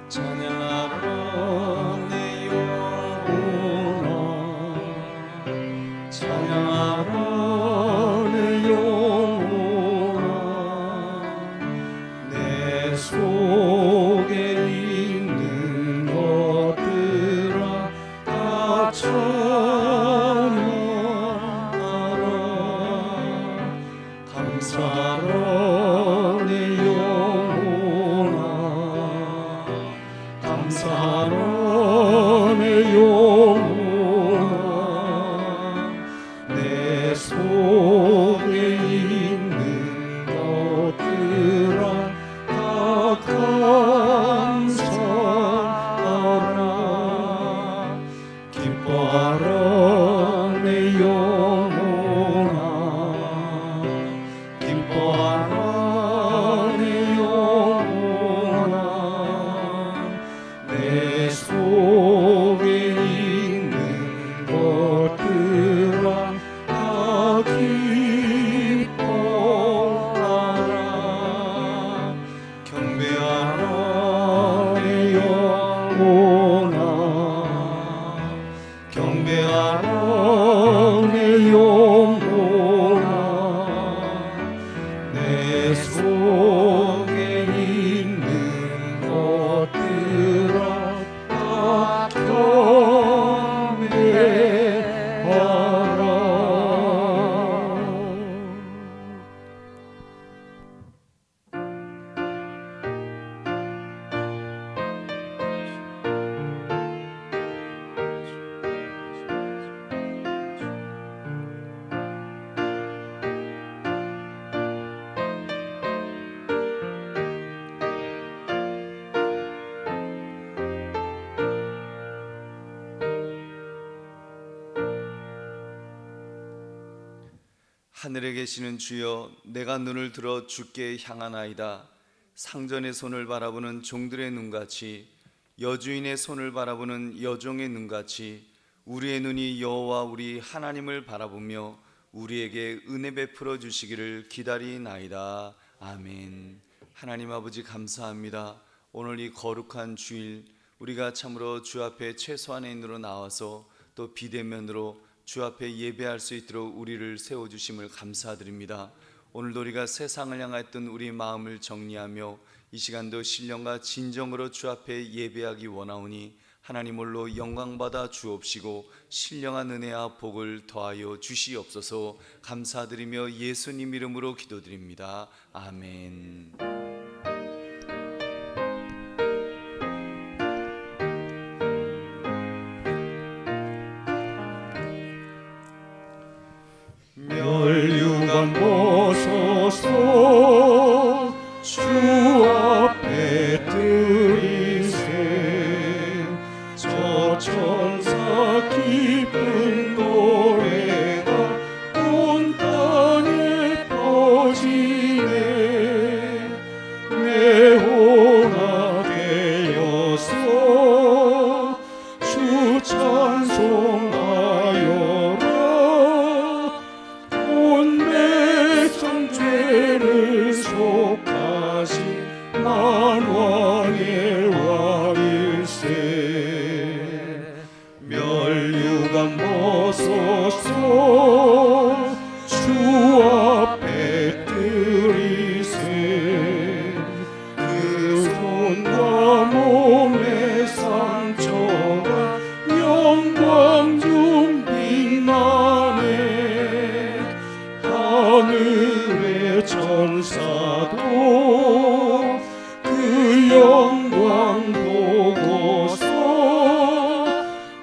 찬양하라 내 영혼아, 찬양하라 내 영혼아. 내 속에 있는 것들아 다 찬양하라. 감사하라 내 영혼아, 감사하라 내 영혼아. 내 속에 있는 것들아 다 감사하라. 기뻐하라 내 영혼아, 기뻐하라 내 영혼아. 내 속에 있는 것들아 다 기뻐하라. 경배하라 내 영혼아, 경배하라 내 영혼아. 내 속에 있는 것들아 다 경배하라. 하늘에 계시는 주여, 내가 눈을 들어 주께 향하나이다. 상전의 손을 바라보는 종들의 눈같이, 여주인의 손을 바라보는 여종의 눈같이 우리의 눈이 여호와 우리 하나님을 바라보며 우리에게 은혜 베풀어 주시기를 기다리나이다. 아멘. 하나님 아버지, 감사합니다. 오늘 이 거룩한 주일, 우리가 참으로 주 앞에 최소한의 인으로 나와서 또 비대면으로 주 앞에 예배할 수 있도록 우리를 세워주심을 감사드립니다. 오늘도 우리가 세상을 향했던 우리 마음을 정리하며 이 시간도 신령과 진정으로 주 앞에 예배하기 원하오니 하나님 홀로 영광받아 주옵시고 신령한 은혜와 복을 더하여 주시옵소서. 감사드리며 예수님 이름으로 기도드립니다. 아멘. 멸류관 보소서 주 앞에 드리세. 저 천사 기쁜 노래가 온 땅에 퍼지네. 내 호가 되어서 주 찬송하여라. 죄를 속하신 만왕의 왕일세. 멸류관 보소서 주 앞에 드리세. 그 손과 몸의 상처가 영광 중 빛나네. 하늘의 천사도 그 영광 보고서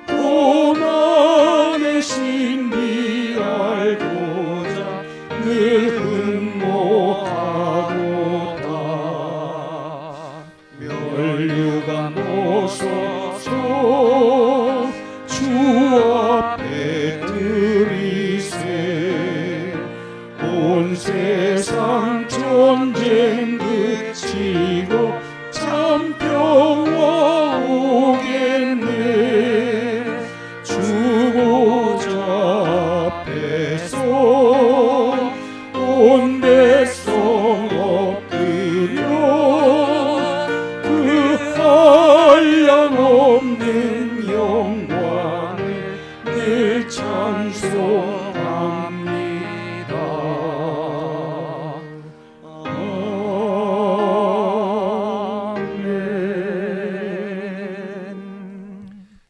고난의 신비 알고자 늘 흠모하도다. 멸류관 보소서 주 앞에 드리세. 온 세상 전쟁 그치고 참 평화 오겠네. 주보좌 앞에서 온 백성 엎드려 그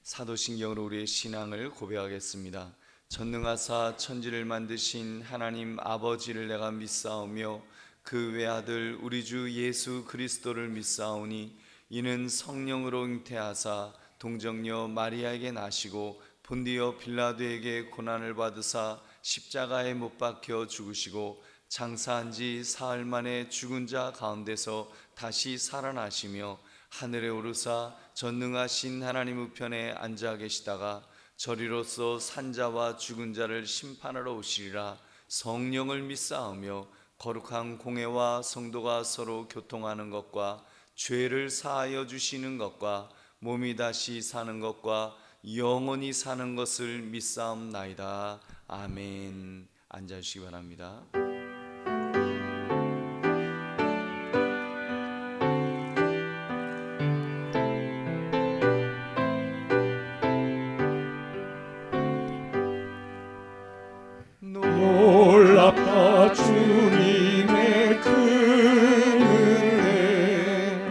사도신경으로 우리의 신앙을 고백하겠습니다. 전능하사 천지를 만드신 하나님 아버지를 내가 믿사오며 그 외아들 우리 주 예수 그리스도를 믿사오니 이는 성령으로 잉태하사 동정녀 마리아에게 나시고 본디오 빌라도에게 고난을 받으사 십자가에 못 박혀 죽으시고 장사한 지 사흘 만에 죽은 자 가운데서 다시 살아나시며 하늘에 오르사 전능하신 하나님 우편에 앉아 계시다가 저리로서 산자와 죽은 자를 심판하러 오시리라. 성령을 믿사오며 거룩한 공회와 성도가 서로 교통하는 것과 죄를 사하여 주시는 것과 몸이 다시 사는 것과 영원히 사는 것을 믿사옵나이다. 아멘. 앉아주시기 바랍니다. 놀랍다 주님의 큰 은혜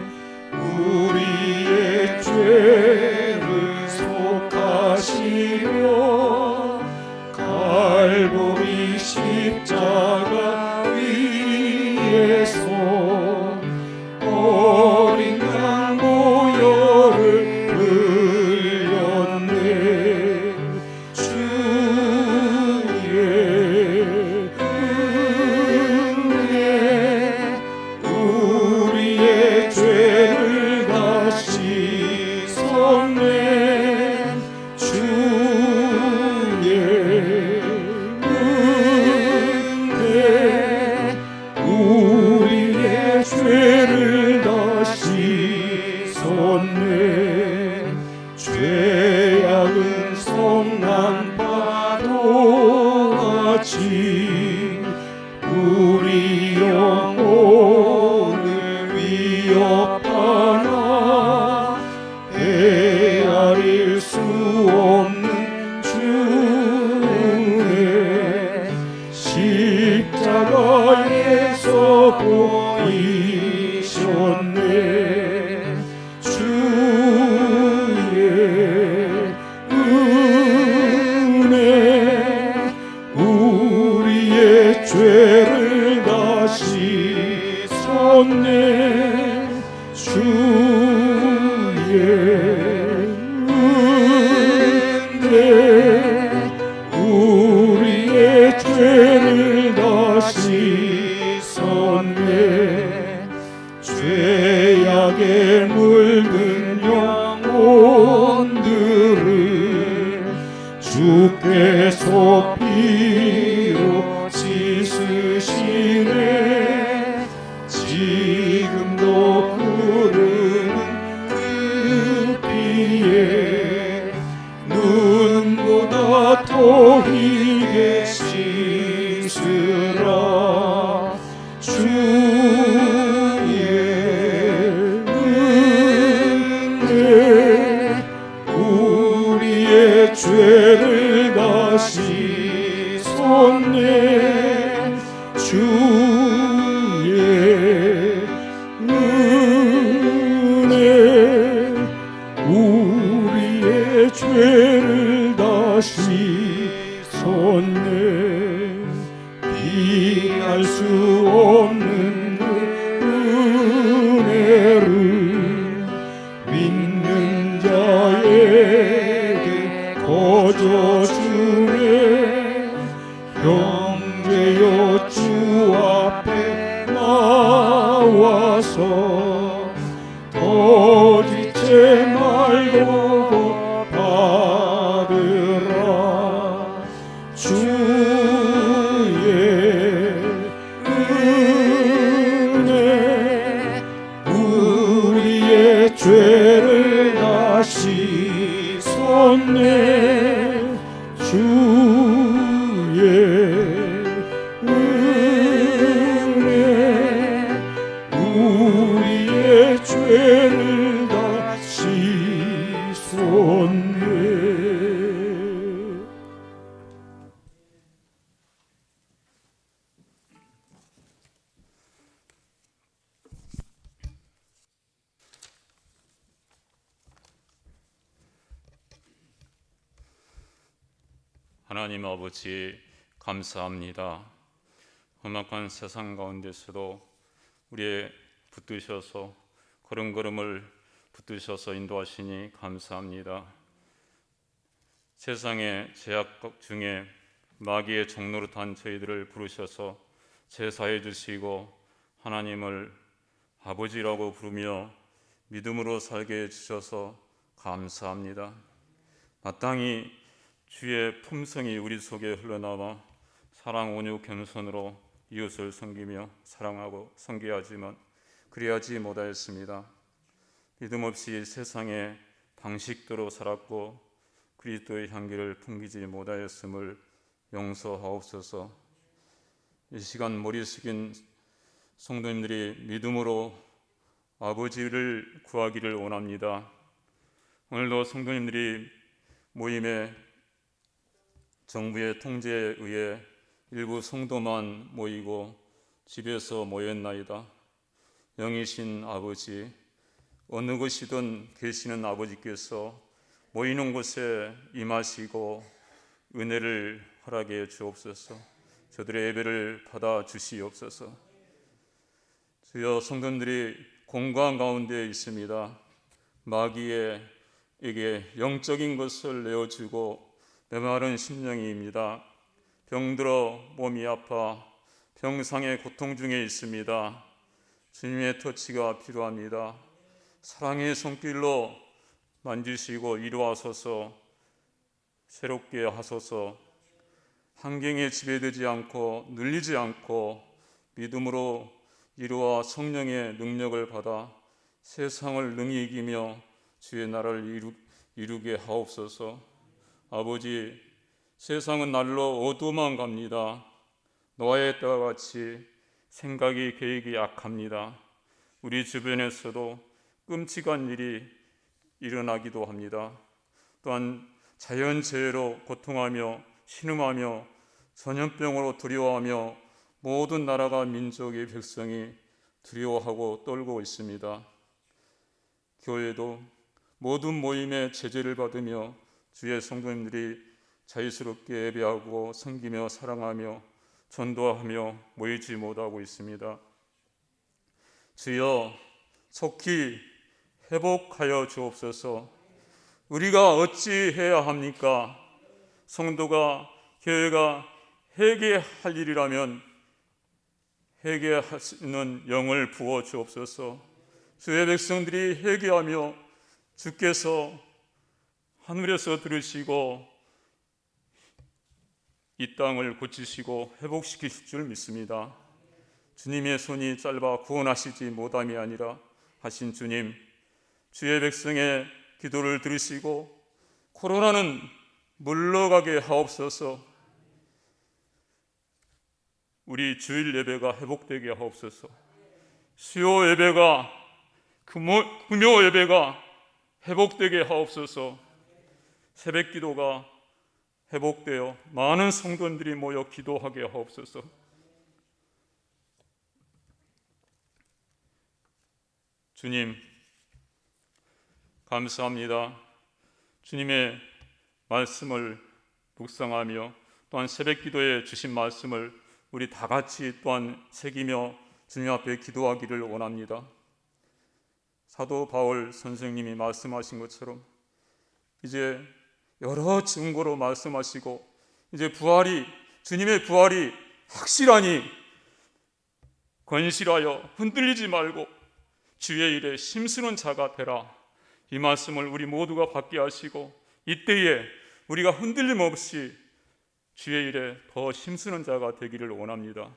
우리의 죄를 속하시며 갈보리 십자가 위에서 어린 양 보혈을 흘렸네. 주의 은혜 우리의 죄를 다 씻었네. 주의 은혜 우리의 죄를 다 씻었네. 죄악은 성난 파도같이 우리 영혼을 위협하나 헤아릴 수 없는 주의 십자가에서 보이셨네. 주의 은혜 우리의 죄를 다 씻었네. 주의 은혜 우리의 죄를 다 씻었네. 죄악에 물든 영혼들을 주께서 피로 씻으시네. 지금도 흐르는 그 피에 눈보다 더 희게 씻으라. 주의 은혜 우리의 죄를 다 씻었네. 주의 은혜 우리의 죄를 다 씻었네. 비할 수 없는 은혜를 믿는 자에게 거저 주네. 형제여 주 앞에 나와서 거짓지 말고 받으라. 주의 은혜 우리의 죄를 다 씻었네. 주의 은혜 우리의 죄를 다 씻었네. 하나님 아버지 감사합니다. 험악한 세상 가운데서도 우리의 붙드셔서 걸음걸음을 붙드셔서 인도하시니 감사합니다. 세상의 제약 중에 마귀의 종노릇한 저희들을 부르셔서 제사해 주시고 하나님을 아버지라고 부르며 믿음으로 살게 해주셔서 감사합니다. 마땅히 주의 품성이 우리 속에 흘러나와 사랑, 온유, 겸손으로 이웃을 섬기며 사랑하고 섬겨야 하지만 그리하지 못하였습니다. 믿음 없이 세상의 방식대로 살았고 그리스도의 향기를 풍기지 못하였음을 용서하옵소서. 이 시간 머리 숙인 성도님들이 믿음으로 아버지를 구하기를 원합니다. 오늘도 성도님들이 모임에 정부의 통제에 의해 일부 성도만 모이고 집에서 모였나이다. 영이신 아버지, 어느 곳이든 계시는 아버지께서 모이는 곳에 임하시고 은혜를 허락해 주옵소서. 저들의 예배를 받아 주시옵소서. 주여, 성도들이 공고한 가운데 있습니다. 마귀에게 영적인 것을 내어주고 메마른 심령입니다. 병들어 몸이 아파 병상의 고통 중에 있습니다. 주님의 터치가 필요합니다. 사랑의 손길로 만지시고 이루하소서. 새롭게 하소서. 환경에 지배되지 않고 눌리지 않고 믿음으로 이루어 성령의 능력을 받아 세상을 능히 이기며 주의 나라를 이루게 하옵소서. 아버지, 세상은 날로 어두워만 갑니다. 노아의 때와 같이 생각이 계획이 약합니다. 우리 주변에서도 끔찍한 일이 일어나기도 합니다. 또한 자연재해로 고통하며 신음하며 전염병으로 두려워하며 모든 나라가 민족의 백성이 두려워하고 떨고 있습니다. 교회도 모든 모임의 제재를 받으며 주의 성도님들이 자유스럽게 예배하고 섬기며 사랑하며 전도하며 모이지 못하고 있습니다. 주여, 속히 회복하여 주옵소서. 우리가 어찌 해야 합니까? 성도가, 교회가 회개할 일이라면 회개할 수 있는 영을 부어 주옵소서. 주의 백성들이 회개하며 주께서 하늘에서 들으시고 이 땅을 고치시고 회복시키실 줄 믿습니다. 주님의 손이 짧아 구원하시지 못함이 아니라 하신 주님, 주의 백성의 기도를 들으시고 코로나는 물러가게 하옵소서. 우리 주일 예배가 회복되게 하옵소서. 수요 예배가 금요 예배가 회복되게 하옵소서. 새벽 기도가 회복되어 많은 성도들이 모여 기도하게 하옵소서. 주님, 감사합니다. 주님의 말씀을 묵상하며 또한 새벽 기도에 주신 말씀을 우리 다 같이 또한 새기며 주님 앞에 기도하기를 원합니다. 사도 바울 선생님이 말씀하신 것처럼 이제 여러 증거로 말씀하시고 이제 주님의 부활이 확실하니 건실하여 흔들리지 말고 주의 일에 힘쓰는 자가 되라. 이 말씀을 우리 모두가 받게 하시고 이때에 우리가 흔들림 없이 주의 일에 더 힘쓰는 자가 되기를 원합니다.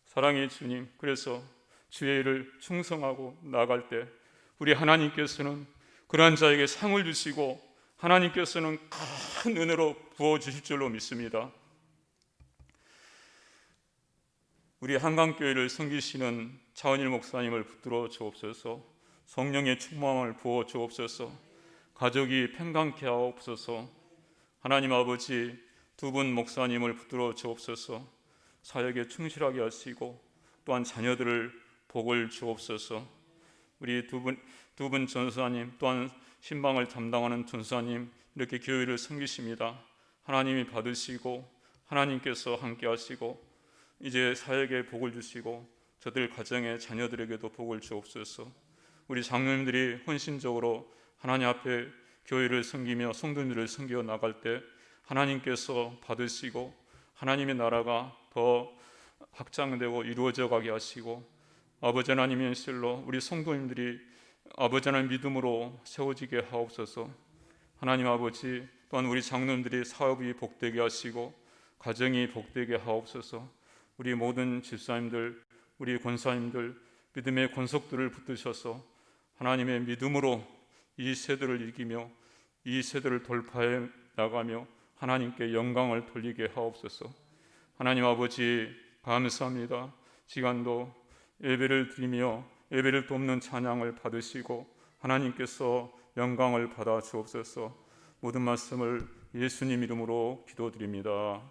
사랑의 주님, 그래서 주의 일을 충성하고 나갈 때 우리 하나님께서는 그러한 자에게 상을 주시고 하나님께서는 큰 은혜로 부어주실 줄로 믿습니다. 우리 한강교회를 섬기시는 차은일 목사님을 붙들어 주옵소서. 성령의 충만함을 부어 주옵소서. 가족이 평강케 하옵소서. 하나님 아버지, 두 분 목사님을 붙들어 주옵소서. 사역에 충실하게 하시고 또한 자녀들을 복을 주옵소서. 우리 두 분 전사님 또한 신방을 담당하는 전사님 이렇게 교회를 섬기십니다. 하나님이 받으시고 하나님께서 함께 하시고 이제 사역에 복을 주시고 저들 가정의 자녀들에게도 복을 주옵소서. 우리 장로님들이 헌신적으로 하나님 앞에 교회를 섬기며 성도님들을 섬겨 나갈 때 하나님께서 받으시고 하나님의 나라가 더 확장되고 이루어져 가게 하시고 아버지 하나님의 현실로 우리 성도님들이 아버지 하나님 믿음으로 세워지게 하옵소서. 하나님 아버지 또한 우리 장로님들이 사업이 복되게 하시고 가정이 복되게 하옵소서. 우리 모든 집사님들 우리 권사님들 믿음의 권속들을 붙드셔서 하나님의 믿음으로 이 세대를 이기며 이 세대를 돌파해 나가며 하나님께 영광을 돌리게 하옵소서. 하나님 아버지 감사합니다. 시간도 예배를 드리며 예배를 돕는 찬양을 받으시고 하나님께서 영광을 받아 주옵소서. 모든 말씀을 예수님 이름으로 기도드립니다.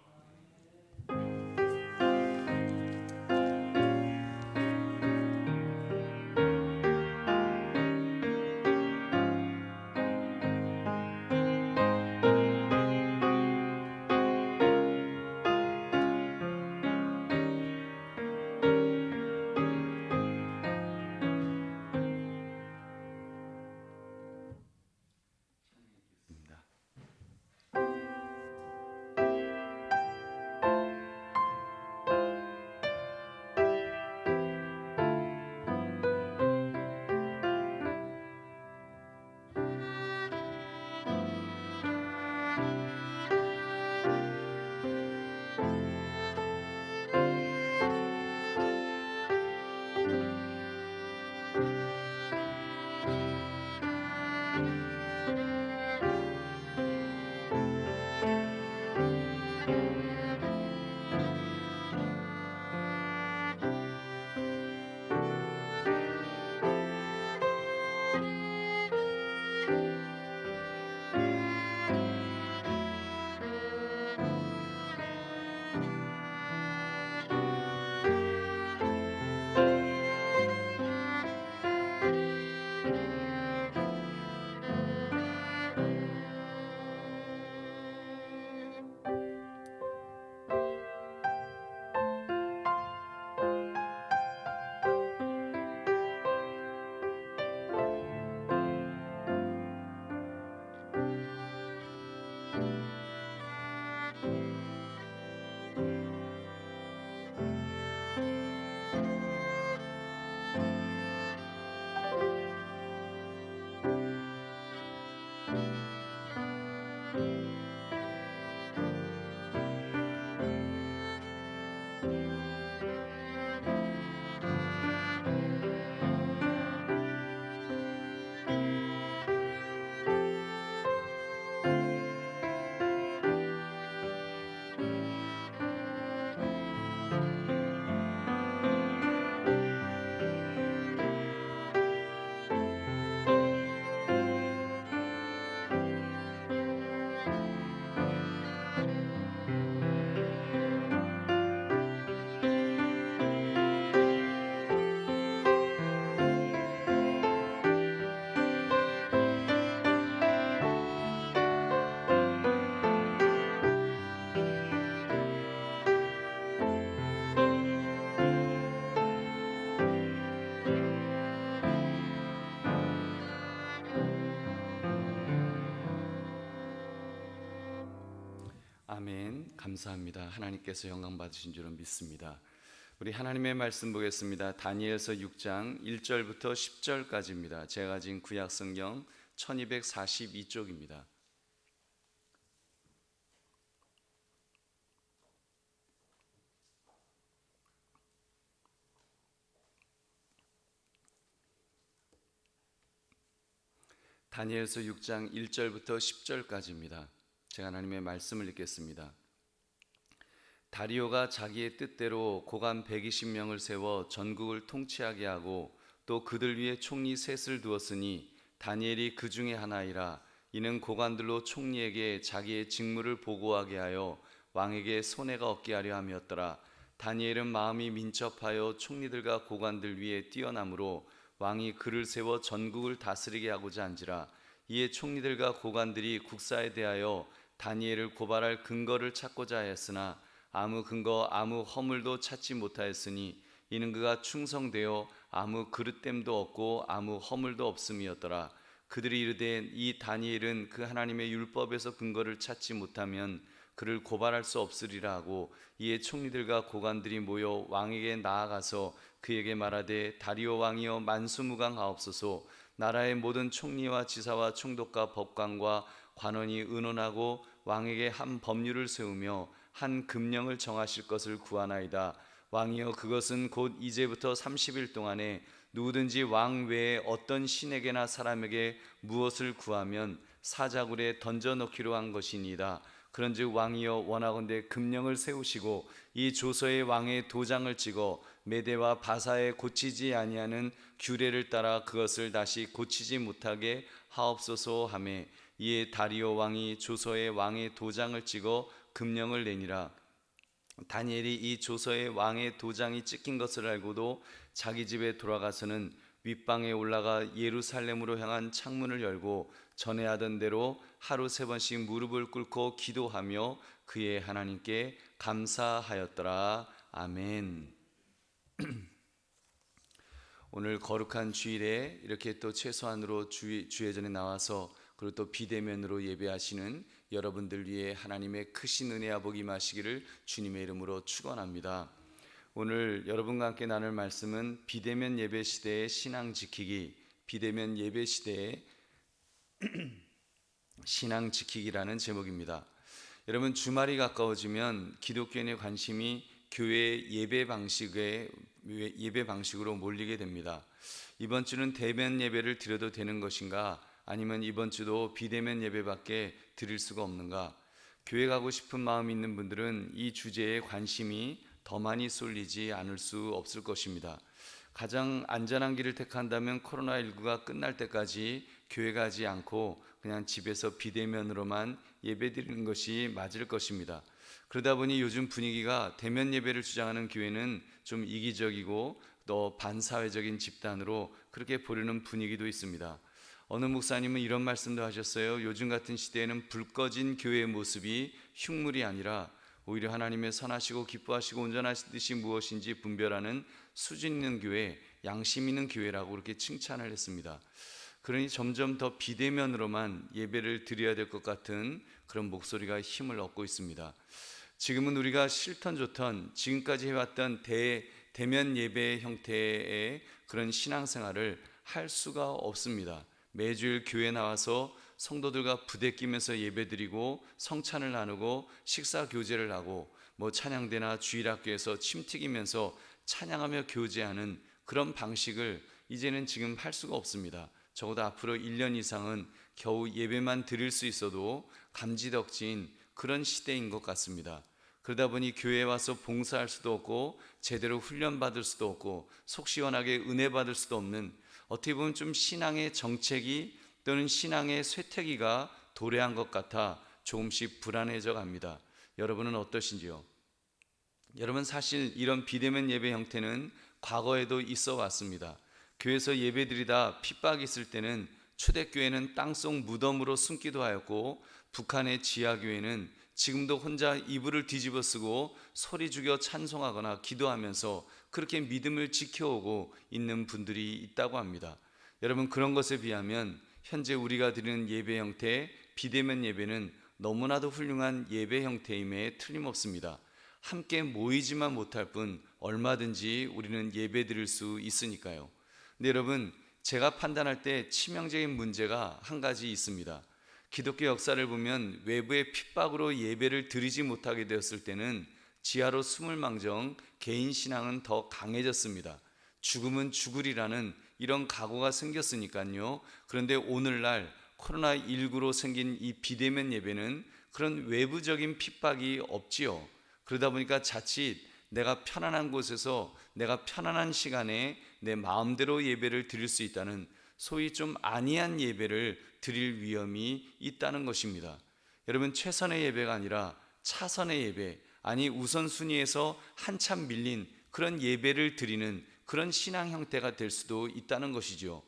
아멘. 감사합니다. 하나님께서 영광 받으신 줄은 믿습니다. 우리 하나님의 말씀 보겠습니다. 다니엘서 6장 1절부터 10절까지입니다. 제가 가진 구약 성경 1242쪽입니다. 다니엘서 6장 1절부터 10절까지입니다. 제가 하나님의 말씀을 읽겠습니다. 다리오가 자기의 뜻대로 고관 120명을 세워 전국을 통치하게 하고 또 그들 위에 총리 셋을 두었으니 다니엘이 그 중에 하나이라. 이는 고관들로 총리에게 자기의 직무를 보고하게 하여 왕에게 손해가 없게 하려 함이었더라. 다니엘은 마음이 민첩하여 총리들과 고관들 위에 뛰어나므로 왕이 그를 세워 전국을 다스리게 하고자 한지라. 이에 총리들과 고관들이 국사에 대하여 다니엘을 고발할 근거를 찾고자 하였으나 아무 근거 아무 허물도 찾지 못하였으니 이는 그가 충성되어 아무 그릇됨도 없고 아무 허물도 없음이었더라. 그들이 이르되 이 다니엘은 그 하나님의 율법에서 근거를 찾지 못하면 그를 고발할 수 없으리라 하고, 이에 총리들과 고관들이 모여 왕에게 나아가서 그에게 말하되 다리오 왕이여 만수무강하옵소서. 나라의 모든 총리와 지사와 총독과 법관과 관원이 의논하고 왕에게 한 법률을 세우며 한 금령을 정하실 것을 구하나이다. 왕이여 그것은 곧 이제부터 30일 동안에 누구든지 왕 외에 어떤 신에게나 사람에게 무엇을 구하면 사자굴에 던져넣기로 한 것이니이다. 그런즉 왕이여 원하건대 금령을 세우시고 이 조서에 왕의 도장을 찍어 메대와 바사에 고치지 아니하는 규례를 따라 그것을 다시 고치지 못하게 하옵소서 하매, 이에 다리오 왕이 조서에 왕의 도장을 찍어 금령을 내니라. 다니엘이 이 조서에 왕의 도장이 찍힌 것을 알고도 자기 집에 돌아가서는 윗방에 올라가 예루살렘으로 향한 창문을 열고 전에 하던 대로 하루 3번씩 무릎을 꿇고 기도하며 그의 하나님께 감사하였더라. 아멘. 오늘 거룩한 주일에 이렇게 또 최소한으로 주예전에 나와서 그리고 또 비대면으로 예배하시는 여러분들 위해 하나님의 크신 은혜와 복이 임하시기를 주님의 이름으로 축원합니다. 오늘 여러분과 함께 나눌 말씀은 비대면 예배 시대의 신앙 지키기, 비대면 예배 시대의 신앙 지키기라는 제목입니다. 여러분, 주말이 가까워지면 기독교인의 관심이 교회 예배 방식으로 몰리게 됩니다. 이번 주는 대면 예배를 드려도 되는 것인가? 아니면 이번 주도 비대면 예배밖에 드릴 수가 없는가? 교회 가고 싶은 마음이 있는 분들은 이 주제에 관심이 더 많이 쏠리지 않을 수 없을 것입니다. 가장 안전한 길을 택한다면 코로나19가 끝날 때까지 교회 가지 않고 그냥 집에서 비대면으로만 예배 드리는 것이 맞을 것입니다. 그러다 보니 요즘 분위기가 대면 예배를 주장하는 교회는 좀 이기적이고 또 반사회적인 집단으로 그렇게 보려는 분위기도 있습니다. 어느 목사님은 이런 말씀도 하셨어요. 요즘 같은 시대에는 불 꺼진 교회의 모습이 흉물이 아니라 오히려 하나님의 선하시고 기뻐하시고 온전하신 뜻이 무엇인지 분별하는 수준 있는 교회, 양심 있는 교회라고 그렇게 칭찬을 했습니다. 그러니 점점 더 비대면으로만 예배를 드려야 될 것 같은 그런 목소리가 힘을 얻고 있습니다. 지금은 우리가 싫던 좋던 지금까지 해왔던 대면 예배 형태의 그런 신앙생활을 할 수가 없습니다. 매주일 교회 나와서 성도들과 부대끼면서 예배드리고 성찬을 나누고 식사 교제를 하고 찬양대나 주일학교에서 침 튀기면서 찬양하며 교제하는 그런 방식을 이제는 지금 할 수가 없습니다. 적어도 앞으로 1년 이상은 겨우 예배만 드릴 수 있어도 감지덕지인 그런 시대인 것 같습니다. 그러다 보니 교회에 와서 봉사할 수도 없고 제대로 훈련받을 수도 없고 속 시원하게 은혜 받을 수도 없는, 어떻게 보면 좀 신앙의 정체기 또는 신앙의 쇠퇴기가 도래한 것 같아 조금씩 불안해져 갑니다. 여러분은 어떠신지요? 여러분, 사실 이런 비대면 예배 형태는 과거에도 있어 왔습니다. 교회에서 예배드리다 핍박이 있을 때는 초대교회는 땅속 무덤으로 숨기도 하였고, 북한의 지하교회는 지금도 혼자 이불을 뒤집어 쓰고 소리 죽여 찬송하거나 기도하면서 그렇게 믿음을 지켜오고 있는 분들이 있다고 합니다. 여러분, 그런 것에 비하면 현재 우리가 드리는 예배 형태, 비대면 예배는 너무나도 훌륭한 예배 형태임에 틀림없습니다. 함께 모이지만 못할 뿐 얼마든지 우리는 예배 드릴 수 있으니까요. 근데 여러분, 제가 판단할 때 치명적인 문제가 한 가지 있습니다. 기독교 역사를 보면 외부의 핍박으로 예배를 드리지 못하게 되었을 때는 지하로 숨을 망정 개인 신앙은 더 강해졌습니다. 죽으면 죽으리라는 이런 각오가 생겼으니까요. 그런데 오늘날 코로나19로 생긴 이 비대면 예배는 그런 외부적인 핍박이 없지요. 그러다 보니까 자칫 내가 편안한 곳에서 내가 편안한 시간에 내 마음대로 예배를 드릴 수 있다는, 소위 좀 안이한 예배를 드릴 위험이 있다는 것입니다. 여러분, 최선의 예배가 아니라 차선의 예배, 아니 우선순위에서 한참 밀린 그런 예배를 드리는 그런 신앙 형태가 될 수도 있다는 것이죠.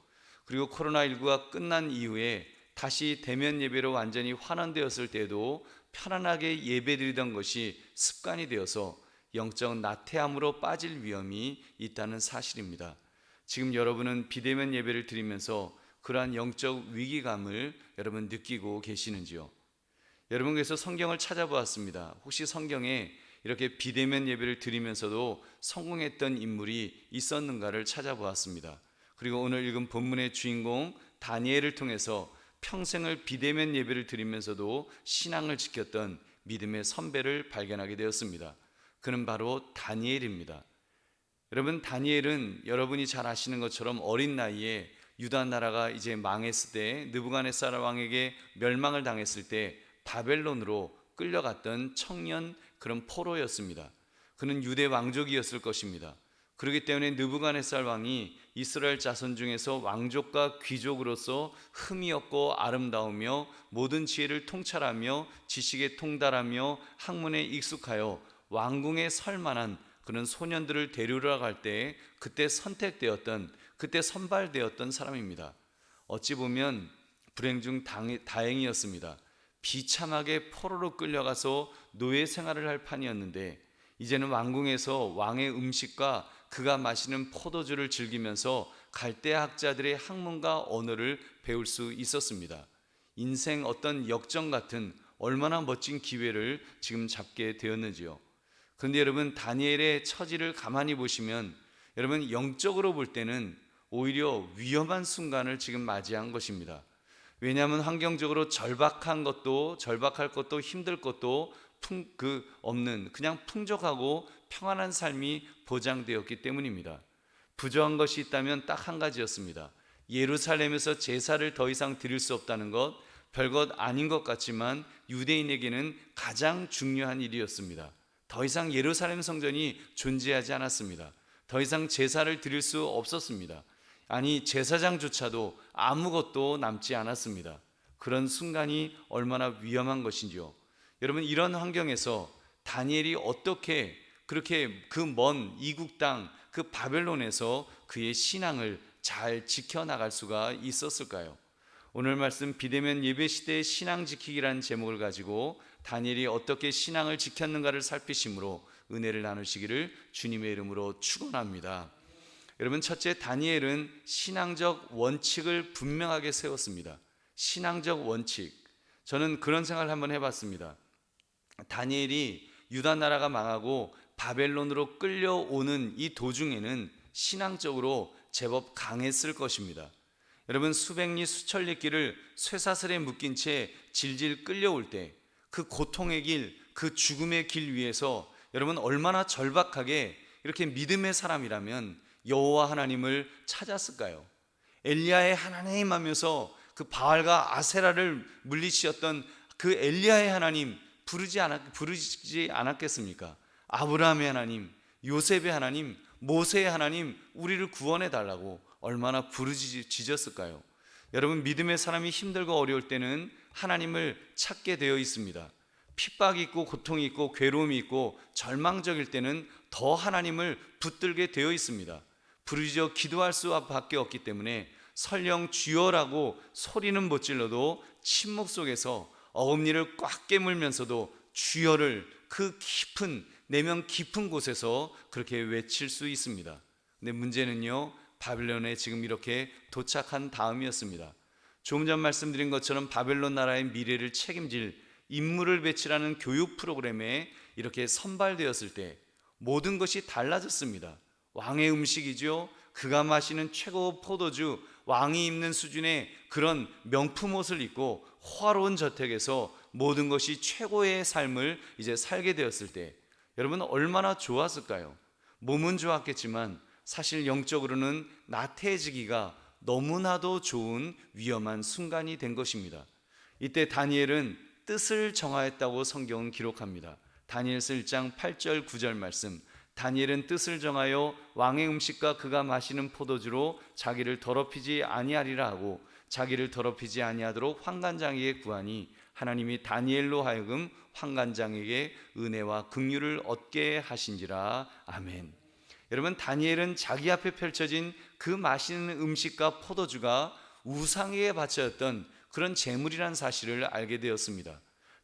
그리고 코로나19가 끝난 이후에 다시 대면 예배로 완전히 환원되었을 때도 편안하게 예배드리던 것이 습관이 되어서 영적 나태함으로 빠질 위험이 있다는 사실입니다. 지금 여러분은 비대면 예배를 드리면서 그러한 영적 위기감을 여러분 느끼고 계시는지요? 여러분께서 성경을 찾아보았습니다. 혹시 성경에 이렇게 비대면 예배를 드리면서도 성공했던 인물이 있었는가를 찾아보았습니다. 그리고 오늘 읽은 본문의 주인공 다니엘을 통해서 평생을 비대면 예배를 드리면서도 신앙을 지켰던 믿음의 선배를 발견하게 되었습니다. 그는 바로 다니엘입니다. 여러분, 다니엘은 여러분이 잘 아시는 것처럼 어린 나이에 유다 나라가 이제 망했을 때, 느부갓네살 왕에게 멸망을 당했을 때 바벨론으로 끌려갔던 청년 그런 포로였습니다. 그는 유대 왕족이었을 것입니다. 그렇기 때문에 느부갓네살 왕이 이스라엘 자손 중에서 왕족과 귀족으로서 흠이 없고 아름다우며 모든 지혜를 통찰하며 지식에 통달하며 학문에 익숙하여 왕궁에 설 만한 그런 소년들을 데리러 갈 때 그때 선택되었던, 그때 선발되었던 사람입니다. 어찌 보면 불행 중 다행이었습니다. 비참하게 포로로 끌려가서 노예 생활을 할 판이었는데 이제는 왕궁에서 왕의 음식과 그가 마시는 포도주를 즐기면서 갈대학자들의 학문과 언어를 배울 수 있었습니다. 인생 어떤 역정 같은 얼마나 멋진 기회를 지금 잡게 되었는지요. 그런데 여러분, 다니엘의 처지를 가만히 보시면 여러분, 영적으로 볼 때는 오히려 위험한 순간을 지금 맞이한 것입니다. 왜냐하면 환경적으로 절박할 것도 힘들 것도 없는 그냥 풍족하고 평안한 삶이 보장되었기 때문입니다. 부정한 것이 있다면 딱 한 가지였습니다. 예루살렘에서 제사를 더 이상 드릴 수 없다는 것, 별것 아닌 것 같지만 유대인에게는 가장 중요한 일이었습니다. 더 이상 예루살렘 성전이 존재하지 않았습니다. 더 이상 제사를 드릴 수 없었습니다. 아니, 제사장조차도 아무것도 남지 않았습니다. 그런 순간이 얼마나 위험한 것인지요. 여러분, 이런 환경에서 다니엘이 어떻게 그렇게 그 먼 이국 땅 그 바벨론에서 그의 신앙을 잘 지켜나갈 수가 있었을까요? 오늘 말씀 비대면 예배 시대의 신앙 지키기라는 제목을 가지고 다니엘이 어떻게 신앙을 지켰는가를 살피심으로 은혜를 나누시기를 주님의 이름으로 축원합니다. 여러분, 첫째, 다니엘은 신앙적 원칙을 분명하게 세웠습니다. 신앙적 원칙. 저는 그런 생각을 한번 해봤습니다. 다니엘이 유다 나라가 망하고 바벨론으로 끌려오는 이 도중에는 신앙적으로 제법 강했을 것입니다. 여러분, 수백리 수천리 길을 쇠사슬에 묶인 채 질질 끌려올 때 그 고통의 길, 그 죽음의 길 위에서 여러분 얼마나 절박하게 이렇게 믿음의 사람이라면 여호와 하나님을 찾았을까요? 엘리야의 하나님 하면서 그 바알과 아세라를 물리치었던 그 엘리야의 하나님 부르지 않았겠습니까? 아브라함의 하나님, 요셉의 하나님, 모세의 하나님, 우리를 구원해 달라고 얼마나 부르짖었을까요? 여러분, 믿음의 사람이 힘들고 어려울 때는 하나님을 찾게 되어 있습니다. 핍박이 있고 고통이 있고 괴로움이 있고 절망적일 때는 더 하나님을 붙들게 되어 있습니다. 부르짖어 기도할 수밖에 없기 때문에 설령 주여라고 소리는 못 질러도 침묵 속에서 어금니를 꽉 깨물면서도 주여를 그 깊은 내면 깊은 곳에서 그렇게 외칠 수 있습니다. 근데 문제는요, 바벨론에 지금 이렇게 도착한 다음이었습니다. 조금 전 말씀드린 것처럼 바벨론 나라의 미래를 책임질 인물을 배치라는 교육 프로그램에 이렇게 선발되었을 때 모든 것이 달라졌습니다. 왕의 음식이죠. 그가 마시는 최고 포도주, 왕이 입는 수준의 그런 명품 옷을 입고 호화로운 저택에서 모든 것이 최고의 삶을 이제 살게 되었을 때 여러분 얼마나 좋았을까요? 몸은 좋았겠지만 사실 영적으로는 나태해지기가 너무나도 좋은 위험한 순간이 된 것입니다. 이때 다니엘은 뜻을 정하였다고 성경은 기록합니다. 다니엘서 1장 8절 9절 말씀, 다니엘은 뜻을 정하여 왕의 음식과 그가 마시는 포도주로 자기를 더럽히지 아니하리라 하고 자기를 더럽히지 아니하도록 환관장에게 구하니 하나님이 다니엘로 하여금 환관장에게 은혜와 긍휼을 얻게 하신지라. 아멘. 여러분, 다니엘은 자기 앞에 펼쳐진 그 맛있는 음식과 포도주가 우상에게 바쳤던 그런 제물이라는 사실을 알게 되었습니다.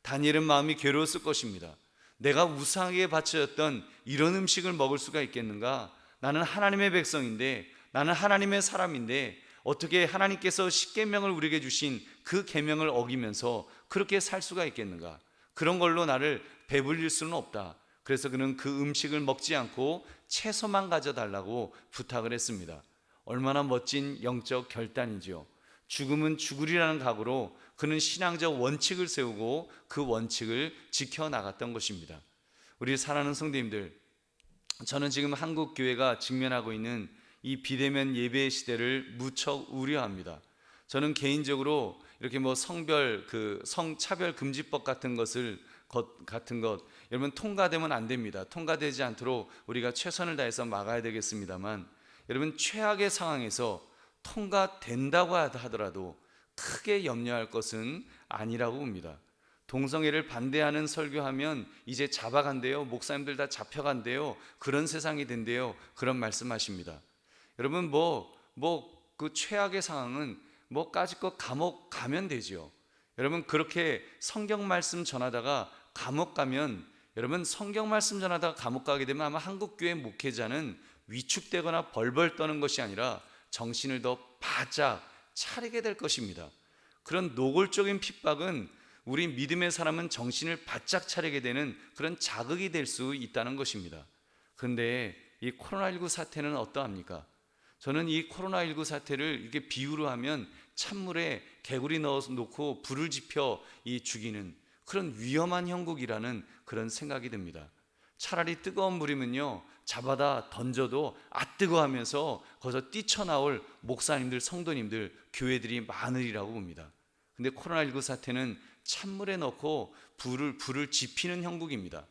다니엘은 마음이 괴로웠을 것입니다. 내가 우상에게 바쳐졌던 이런 음식을 먹을 수가 있겠는가? 나는 하나님의 백성인데, 나는 하나님의 사람인데 어떻게 하나님께서 십계명을 우리에게 주신 그 계명을 어기면서 그렇게 살 수가 있겠는가? 그런 걸로 나를 배불릴 수는 없다. 그래서 그는 그 음식을 먹지 않고 채소만 가져달라고 부탁을 했습니다. 얼마나 멋진 영적 결단이지요. 죽음은 죽으리라는 각오로 그는 신앙적 원칙을 세우고 그 원칙을 지켜나갔던 것입니다. 우리 사랑하는 성도님들, 저는 지금 한국 교회가 직면하고 있는 이 비대면 예배의 시대를 무척 우려합니다. 저는 개인적으로 이렇게 성별 성차별 금지법 같은 것 여러분 통과되면 안 됩니다. 통과되지 않도록 우리가 최선을 다해서 막아야 되겠습니다만, 여러분 최악의 상황에서 통과된다고 하더라도 크게 염려할 것은 아니라고 봅니다. 동성애를 반대하는 설교하면 이제 잡아간대요. 목사님들 다 잡혀간대요. 그런 세상이 된대요. 그런 말씀하십니다. 여러분 그 최악의 상황은 까짓것 감옥 가면 되죠. 여러분 그렇게 성경 말씀 전하다가 감옥 가면, 여러분 성경 말씀 전하다가 감옥 가게 되면 아마 한국교회 목회자는 위축되거나 벌벌 떠는 것이 아니라 정신을 더 바짝 차리게 될 것입니다. 그런 노골적인 핍박은 우리 믿음의 사람은 정신을 바짝 차리게 되는 그런 자극이 될 수 있다는 것입니다. 그런데 이 코로나19 사태는 어떠합니까? 저는 이 코로나19 사태를 이렇게 비유로 하면 찬물에 개구리 넣어서 놓고 불을 지펴 죽이는 그런 위험한 형국이라는 그런 생각이 듭니다. 차라리 뜨거운 물이면요, 잡아다 던져도 뜨거 하면서 거기서 뛰쳐나올 목사님들, 성도님들, 교회들이 많으리라고 봅니다. 근데 코로나19 사태는 찬물에 넣고 불을 지피는 형국입니다.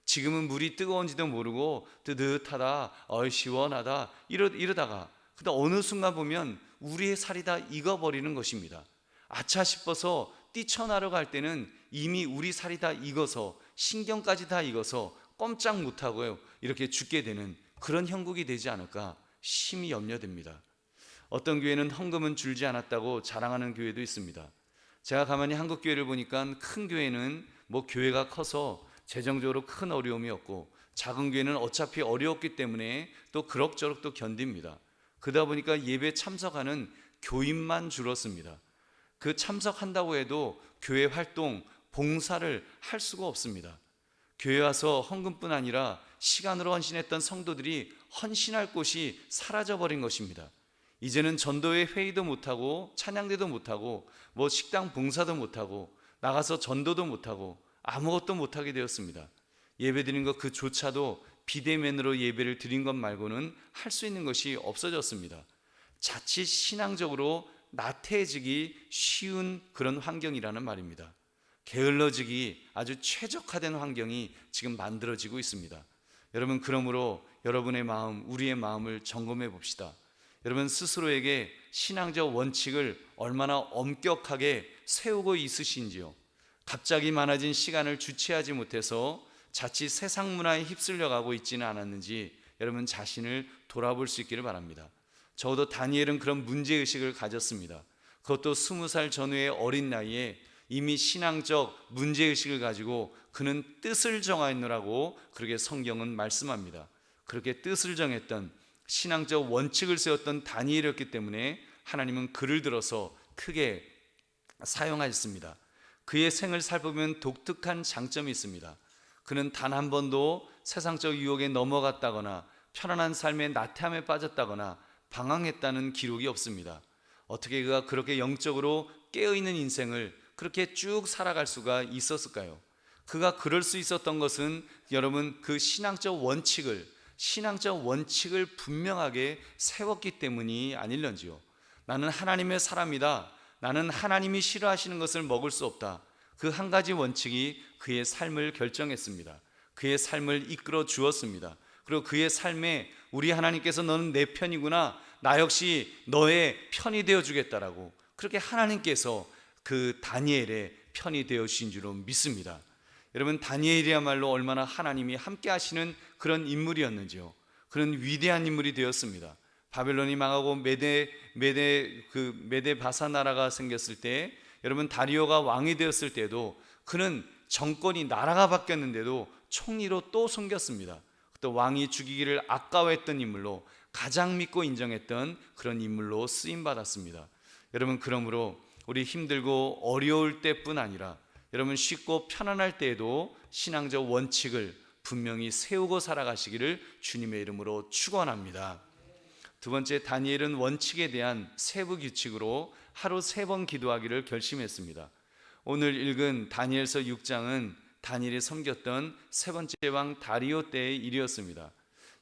지금은 물이 뜨거운지도 모르고 뜨뜻하다, 시원하다 이러다가 근데 어느 순간 보면 우리의 살이 다 익어버리는 것입니다. 아차 싶어서 뛰쳐나러 갈 때는 이미 우리 살이 다 익어서 신경까지 다 익어서 꼼짝 못하고요 이렇게 죽게 되는 그런 형국이 되지 않을까 심히 염려됩니다. 어떤 교회는 헌금은 줄지 않았다고 자랑하는 교회도 있습니다. 제가 가만히 한국 교회를 보니까 큰 교회는 교회가 커서 재정적으로 큰 어려움이 없고, 작은 교회는 어차피 어려웠기 때문에 또 그럭저럭 또 견딥니다. 그러다 보니까 예배 참석하는 교인만 줄었습니다. 그 참석한다고 해도 교회 활동, 봉사를 할 수가 없습니다. 교회 와서 헌금뿐 아니라 시간으로 헌신했던 성도들이 헌신할 곳이 사라져버린 것입니다. 이제는 전도회 회의도 못하고 찬양대도 못하고 식당 봉사도 못하고 나가서 전도도 못하고 아무것도 못하게 되었습니다. 예배 드린 것 그조차도 비대면으로 예배를 드린 것 말고는 할 수 있는 것이 없어졌습니다. 자칫 신앙적으로 나태해지기 쉬운 그런 환경이라는 말입니다. 게을러지기 아주 최적화된 환경이 지금 만들어지고 있습니다. 여러분, 그러므로 여러분의 마음, 우리의 마음을 점검해 봅시다. 여러분 스스로에게 신앙적 원칙을 얼마나 엄격하게 세우고 있으신지요. 갑자기 많아진 시간을 주체하지 못해서 자칫 세상 문화에 휩쓸려 가고 있지는 않았는지 여러분 자신을 돌아볼 수 있기를 바랍니다. 적어도 다니엘은 그런 문제의식을 가졌습니다. 그것도 20살 전후의 어린 나이에 이미 신앙적 문제의식을 가지고 그는 뜻을 정하였노라고 그렇게 성경은 말씀합니다. 그렇게 뜻을 정했던 신앙적 원칙을 세웠던 다니엘이었기 때문에 하나님은 그를 들어서 크게 사용하셨습니다. 그의 생을 살펴보면 독특한 장점이 있습니다. 그는 단 한 번도 세상적 유혹에 넘어갔다거나 편안한 삶의 나태함에 빠졌다거나 방황했다는 기록이 없습니다. 어떻게 그가 그렇게 영적으로 깨어있는 인생을 그렇게 쭉 살아갈 수가 있었을까요? 그가 그럴 수 있었던 것은 여러분 그 신앙적 원칙을 분명하게 세웠기 때문이 아닐런지요. 나는 하나님의 사람이다. 나는 하나님이 싫어하시는 것을 먹을 수 없다. 그 한 가지 원칙이 그의 삶을 결정했습니다. 그의 삶을 이끌어 주었습니다. 그리고 그의 삶에 우리 하나님께서 너는 내 편이구나, 나 역시 너의 편이 되어 주겠다라고 그렇게 하나님께서 그 다니엘의 편이 되어 주신 줄로 믿습니다. 여러분, 다니엘이야말로 얼마나 하나님이 함께 하시는 그런 인물이었는지요. 그런 위대한 인물이 되었습니다. 바벨론이 망하고 메데 바사 나라가 생겼을 때, 여러분 다리오가 왕이 되었을 때도 그는 정권이 나라가 바뀌었는데도 총리로 또 섬겼습니다. 또 왕이 죽이기를 아까워했던 인물로 가장 믿고 인정했던 그런 인물로 쓰임받았습니다. 여러분, 그러므로 우리 힘들고 어려울 때뿐 아니라 여러분 쉽고 편안할 때에도 신앙적 원칙을 분명히 세우고 살아가시기를 주님의 이름으로 축원합니다. 두 번째, 다니엘은 원칙에 대한 세부 규칙으로 하루 3번 기도하기를 결심했습니다. 오늘 읽은 다니엘서 6장은 다니엘이 섬겼던 세 번째 왕 다리오 때의 일이었습니다.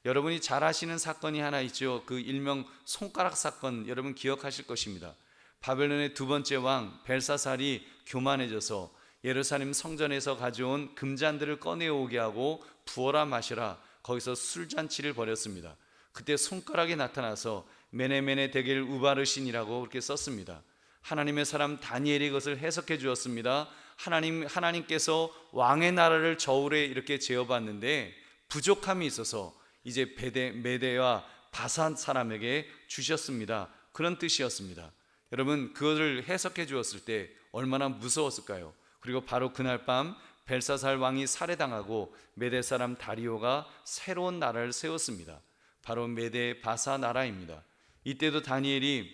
여러분이 잘 아시는 사건이 하나 있죠. 그 일명 손가락 사건, 여러분 기억하실 것입니다. 바벨론의 두 번째 왕 벨사살이 교만해져서 예루살렘 성전에서 가져온 금잔들을 꺼내오게 하고 부어라 마시라, 거기서 술잔치를 벌였습니다. 그때 손가락이 나타나서 메네메네 데겔 우바르신이라고 그렇게 썼습니다. 하나님의 사람 다니엘이 그것을 해석해 주었습니다. 하나님께서 왕의 나라를 저울에 이렇게 재어봤는데 부족함이 있어서 이제 메대와 바산 사람에게 주셨습니다. 그런 뜻이었습니다. 여러분, 그것을 해석해 주었을 때 얼마나 무서웠을까요? 그리고 바로 그날 밤 벨사살 왕이 살해당하고 메대 사람 다리오가 새로운 나라를 세웠습니다. 바로 메대 바사 나라입니다. 이때도 다니엘이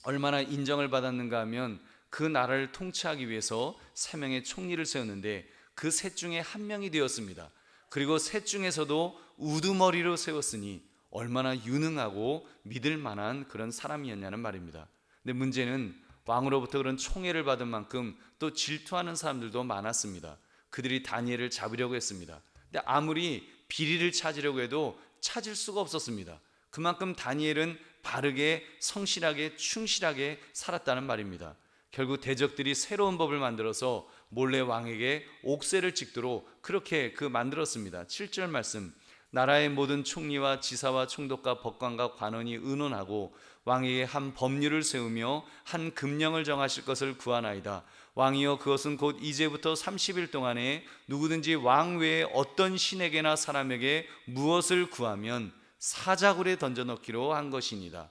얼마나 인정을 받았는가 하면 그 나라를 통치하기 위해서 3명의 총리를 세웠는데 그 셋 중에 한 명이 되었습니다. 그리고 셋 중에서도 우두머리로 세웠으니 얼마나 유능하고 믿을 만한 그런 사람이었냐는 말입니다. 근데 문제는 왕으로부터 그런 총애를 받은 만큼 또 질투하는 사람들도 많았습니다. 그들이 다니엘을 잡으려고 했습니다. 근데 아무리 비리를 찾으려고 해도 찾을 수가 없었습니다. 그만큼 다니엘은 바르게 성실하게 충실하게 살았다는 말입니다. 결국 대적들이 새로운 법을 만들어서 몰래 왕에게 옥새를 찍도록 그렇게 만들었습니다. 7절 말씀, 나라의 모든 총리와 지사와 총독과 법관과 관원이 의논하고 왕에게 한 법률을 세우며 한 금령을 정하실 것을 구하나이다. 왕이여, 그것은 곧 이제부터 30일 동안에 누구든지 왕 외에 어떤 신에게나 사람에게 무엇을 구하면 사자굴에 던져넣기로 한 것이니라.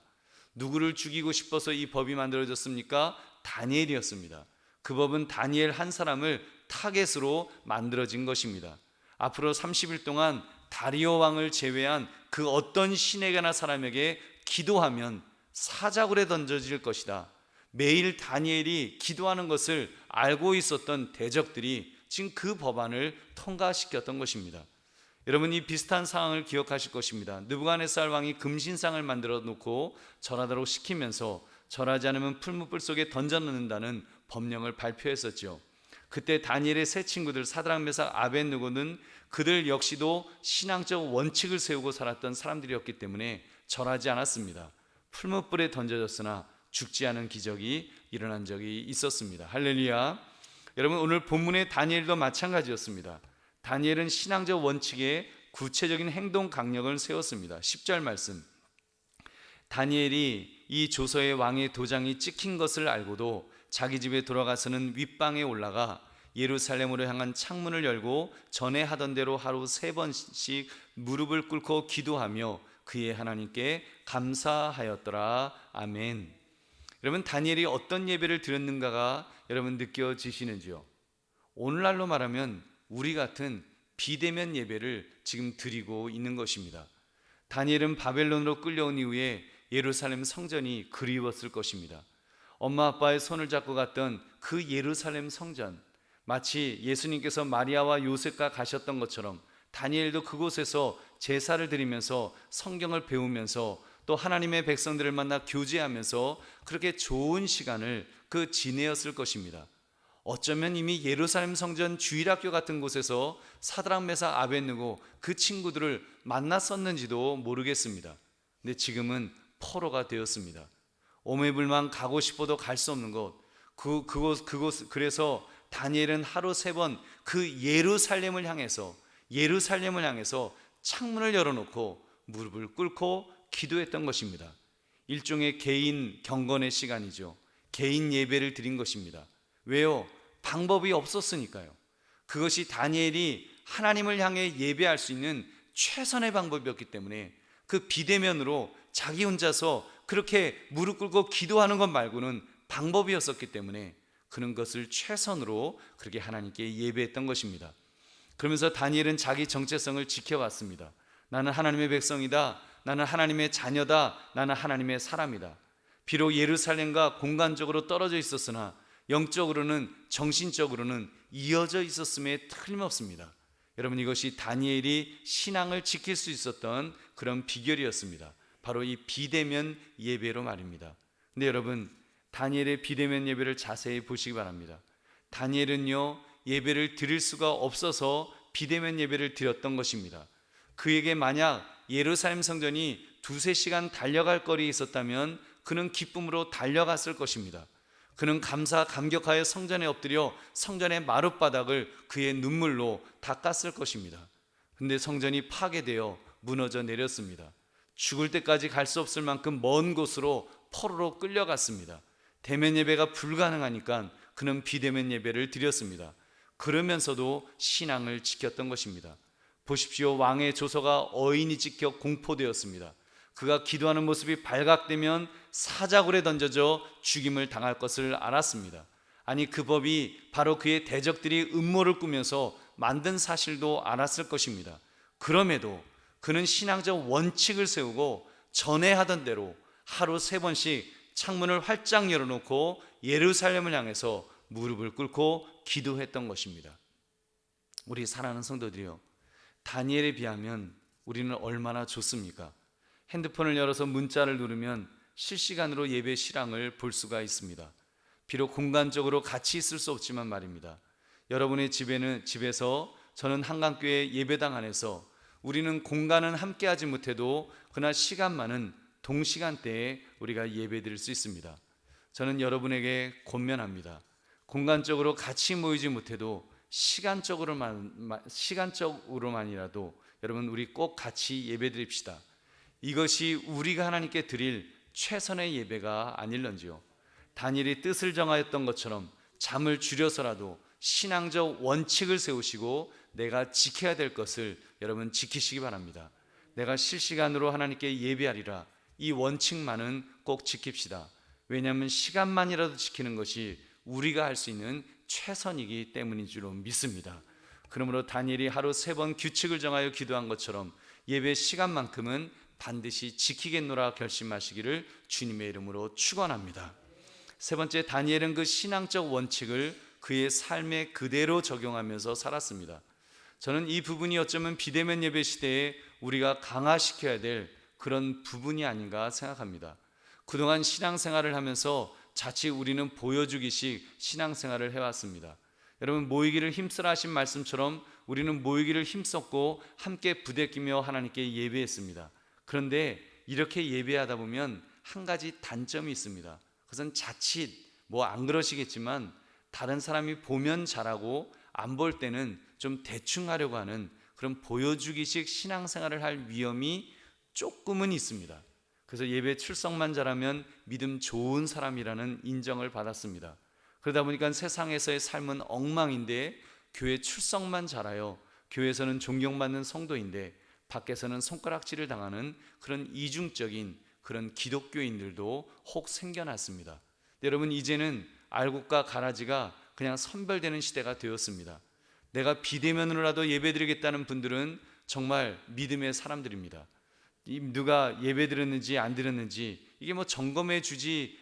누구를 죽이고 싶어서 이 법이 만들어졌습니까? 다니엘이었습니다. 그 법은 다니엘 한 사람을 타겟으로 만들어진 것입니다. 앞으로 30일 동안 다리오 왕을 제외한 그 어떤 신에게나 사람에게 기도하면 사자굴에 던져질 것이다. 매일 다니엘이 기도하는 것을 알고 있었던 대적들이 지금 그 법안을 통과시켰던 것입니다. 여러분, 이 비슷한 상황을 기억하실 것입니다. 느부갓네살 왕이 금신상을 만들어 놓고 절하도록 시키면서 절하지 않으면 풀무불 속에 던져 넣는다는 법령을 발표했었죠. 그때 다니엘의 세 친구들 사드락 메삭 아벳느고는 그들 역시도 신앙적 원칙을 세우고 살았던 사람들이었기 때문에 절하지 않았습니다. 풀무불에 던져졌으나 죽지 않은 기적이 일어난 적이 있었습니다. 할렐루야. 여러분, 오늘 본문의 다니엘도 마찬가지였습니다. 다니엘은 신앙적 원칙에 구체적인 행동 강령을 세웠습니다. 10절 말씀, 다니엘이 이 조서의 왕의 도장이 찍힌 것을 알고도 자기 집에 돌아가서는 윗방에 올라가 예루살렘으로 향한 창문을 열고 전에 하던 대로 하루 3번씩 무릎을 꿇고 기도하며 그의 하나님께 감사하였더라. 아멘. 여러분, 다니엘이 어떤 예배를 드렸는가가 여러분 느껴지시는지요? 오늘날로 말하면 우리 같은 비대면 예배를 지금 드리고 있는 것입니다. 다니엘은 바벨론으로 끌려온 이후에 예루살렘 성전이 그리웠을 것입니다. 엄마 아빠의 손을 잡고 갔던 그 예루살렘 성전, 마치 예수님께서 마리아와 요셉과 가셨던 것처럼 다니엘도 그곳에서 제사를 드리면서 성경을 배우면서 또 하나님의 백성들을 만나 교제하면서 그렇게 좋은 시간을 지내었을 것입니다. 어쩌면 이미 예루살렘 성전 주일학교 같은 곳에서 사드락 메삭 아벳느고 그 친구들을 만났었는지도 모르겠습니다. 근데 지금은 포로가 되었습니다. 오매불망 가고 싶어도 갈 수 없는 곳, 그곳. 그래서 다니엘은 하루 3번 그 예루살렘을 향해서 창문을 열어놓고 무릎을 꿇고 기도했던 것입니다. 일종의 개인 경건의 시간이죠. 개인 예배를 드린 것입니다. 왜요? 방법이 없었으니까요. 그것이 다니엘이 하나님을 향해 예배할 수 있는 최선의 방법이었기 때문에 그 비대면으로 자기 혼자서 그렇게 무릎 꿇고 기도하는 것 말고는 방법이었었기 때문에 그는 것을 최선으로 그렇게 하나님께 예배했던 것입니다. 그러면서 다니엘은 자기 정체성을 지켜갔습니다. 나는 하나님의 백성이다. 나는 하나님의 자녀다. 나는 하나님의 사람이다. 비록 예루살렘과 공간적으로 떨어져 있었으나 영적으로는, 정신적으로는 이어져 있었음에 틀림없습니다. 여러분, 이것이 다니엘이 신앙을 지킬 수 있었던 그런 비결이었습니다. 바로 이 비대면 예배로 말입니다. 근데 여러분, 다니엘의 비대면 예배를 자세히 보시기 바랍니다. 다니엘은요, 예배를 드릴 수가 없어서 비대면 예배를 드렸던 것입니다. 그에게 만약 예루살렘 성전이 2-3시간 달려갈 거리에 있었다면 그는 기쁨으로 달려갔을 것입니다. 그는 감격하여 성전에 엎드려 성전의 마룻바닥을 그의 눈물로 닦았을 것입니다. 근데 성전이 파괴되어 무너져 내렸습니다. 죽을 때까지 갈 수 없을 만큼 먼 곳으로 포로로 끌려갔습니다. 대면 예배가 불가능하니까 그는 비대면 예배를 드렸습니다. 그러면서도 신앙을 지켰던 것입니다. 보십시오. 왕의 조서가 어인이 찍혀 공포되었습니다. 그가 기도하는 모습이 발각되면 사자굴에 던져져 죽임을 당할 것을 알았습니다. 아니, 그 법이 바로 그의 대적들이 음모를 꾸면서 만든 사실도 알았을 것입니다. 그럼에도 그는 신앙적 원칙을 세우고 전에 하던 대로 하루 3번씩 창문을 활짝 열어놓고 예루살렘을 향해서 무릎을 꿇고 기도했던 것입니다. 우리 사랑하는 성도들이요, 다니엘에 비하면 우리는 얼마나 좋습니까? 핸드폰을 열어서 문자를 누르면 실시간으로 예배 실황을 볼 수가 있습니다. 비록 공간적으로 같이 있을 수 없지만 말입니다. 여러분의 집에서 저는 한강교회 예배당 안에서 우리는 공간은 함께하지 못해도 그러나 시간만은 동시간대에 우리가 예배드릴 수 있습니다. 저는 여러분에게 권면합니다. 공간적으로 같이 모이지 못해도 시간적으로만이라도 여러분, 우리 꼭 같이 예배드립시다. 이것이 우리가 하나님께 드릴 최선의 예배가 아닐런지요. 다니엘이 뜻을 정하였던 것처럼 잠을 줄여서라도 신앙적 원칙을 세우시고 내가 지켜야 될 것을 여러분 지키시기 바랍니다. 내가 실시간으로 하나님께 예배하리라, 이 원칙만은 꼭 지킵시다. 왜냐하면 시간만이라도 지키는 것이 우리가 할 수 있는 최선이기 때문인 줄로 믿습니다. 그러므로 다니엘이 하루 3번 규칙을 정하여 기도한 것처럼 예배 시간만큼은 반드시 지키겠노라 결심하시기를 주님의 이름으로 축원합니다. 3번째, 다니엘은 그 신앙적 원칙을 그의 삶에 그대로 적용하면서 살았습니다. 저는 이 부분이 어쩌면 비대면 예배 시대에 우리가 강화시켜야 될 그런 부분이 아닌가 생각합니다. 그동안 신앙생활을 하면서 자칫 우리는 보여주기식 신앙생활을 해왔습니다. 여러분, 모이기를 힘쓰라 하신 말씀처럼 우리는 모이기를 힘썼고 함께 부대끼며 하나님께 예배했습니다. 그런데 이렇게 예배하다 보면 한 가지 단점이 있습니다. 그것은 자칫 안 그러시겠지만 다른 사람이 보면 잘하고 안 볼 때는 좀 대충 하려고 하는 그런 보여주기식 신앙생활을 할 위험이 조금은 있습니다. 그래서 예배 출석만 잘하면 믿음 좋은 사람이라는 인정을 받았습니다. 그러다 보니까 세상에서의 삶은 엉망인데 교회 출석만 잘하여 교회에서는 존경받는 성도인데 밖에서는 손가락질을 당하는 그런 이중적인 그런 기독교인들도 혹 생겨났습니다. 여러분, 이제는 알곡과 가라지가 그냥 선별되는 시대가 되었습니다. 내가 비대면으로라도 예배드리겠다는 분들은 정말 믿음의 사람들입니다. 누가 예배 드렸는지 안 드렸는지 이게 점검해 주지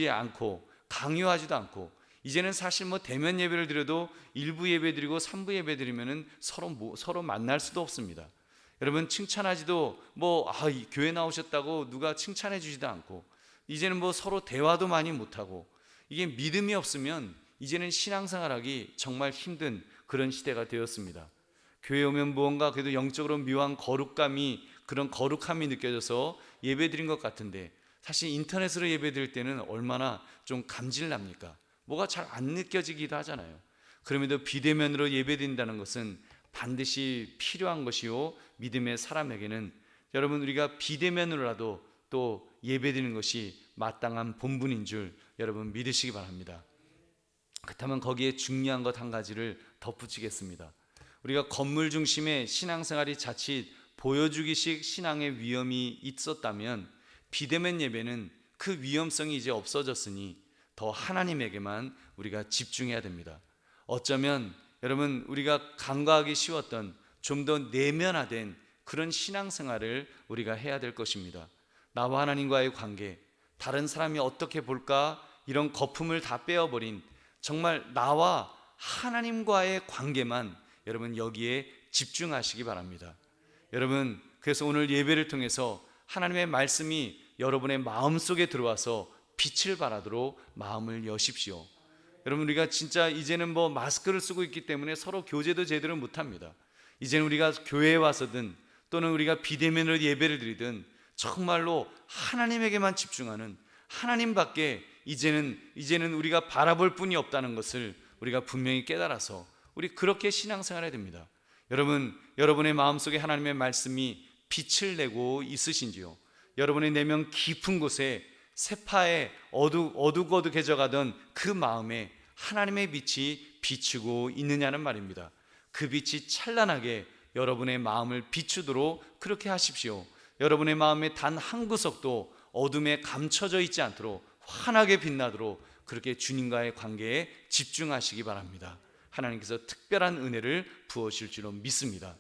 않고 강요하지도 않고, 이제는 사실 대면 예배를 드려도 1부 예배 드리고 3부 예배 드리면은 서로 만날 수도 없습니다. 여러분, 칭찬하지도 교회 나오셨다고 누가 칭찬해 주지도 않고, 이제는 서로 대화도 많이 못하고, 이게 믿음이 없으면 이제는 신앙생활하기 정말 힘든 그런 시대가 되었습니다. 교회 오면 무언가 그래도 영적으로 묘한 그런 거룩함이 느껴져서 예배 드린 것 같은데, 사실 인터넷으로 예배 드릴 때는 얼마나 좀 감질납니까? 뭐가 잘 안 느껴지기도 하잖아요. 그럼에도 비대면으로 예배 드린다는 것은 반드시 필요한 것이요, 믿음의 사람에게는 여러분, 우리가 비대면으로라도 또 예배 드리는 것이 마땅한 본분인 줄 여러분 믿으시기 바랍니다. 그렇다면 거기에 중요한 것 한 가지를 덧붙이겠습니다. 우리가 건물 중심의 신앙생활이 자칫 보여주기식 신앙의 위험이 있었다면 비대면 예배는 그 위험성이 이제 없어졌으니 더 하나님에게만 우리가 집중해야 됩니다. 어쩌면 여러분 우리가 간과하기 쉬웠던 좀 더 내면화된 그런 신앙생활을 우리가 해야 될 것입니다. 나와 하나님과의 관계, 다른 사람이 어떻게 볼까 이런 거품을 다 빼어버린 정말 나와 하나님과의 관계만 여러분 여기에 집중하시기 바랍니다. 여러분 그래서 오늘 예배를 통해서 하나님의 말씀이 여러분의 마음속에 들어와서 빛을 발하도록 마음을 여십시오. 여러분 우리가 진짜 이제는 뭐 마스크를 쓰고 있기 때문에 서로 교제도 제대로 못합니다. 이제는 우리가 교회에 와서든 또는 우리가 비대면으로 예배를 드리든 정말로 하나님에게만 집중하는, 하나님밖에 이제는 우리가 바라볼 뿐이 없다는 것을 우리가 분명히 깨달아서 우리 그렇게 신앙생활해야 됩니다. 여러분, 여러분의 마음속에 하나님의 말씀이 빛을 내고 있으신지요? 여러분의 내면 깊은 곳에 세파에 어둑어둑해져가던 그 마음에 하나님의 빛이 비추고 있느냐는 말입니다. 그 빛이 찬란하게 여러분의 마음을 비추도록 그렇게 하십시오. 여러분의 마음의 단 한 구석도 어둠에 감춰져 있지 않도록 환하게 빛나도록 그렇게 주님과의 관계에 집중하시기 바랍니다. 하나님께서 특별한 은혜를 부어주실 줄로 믿습니다.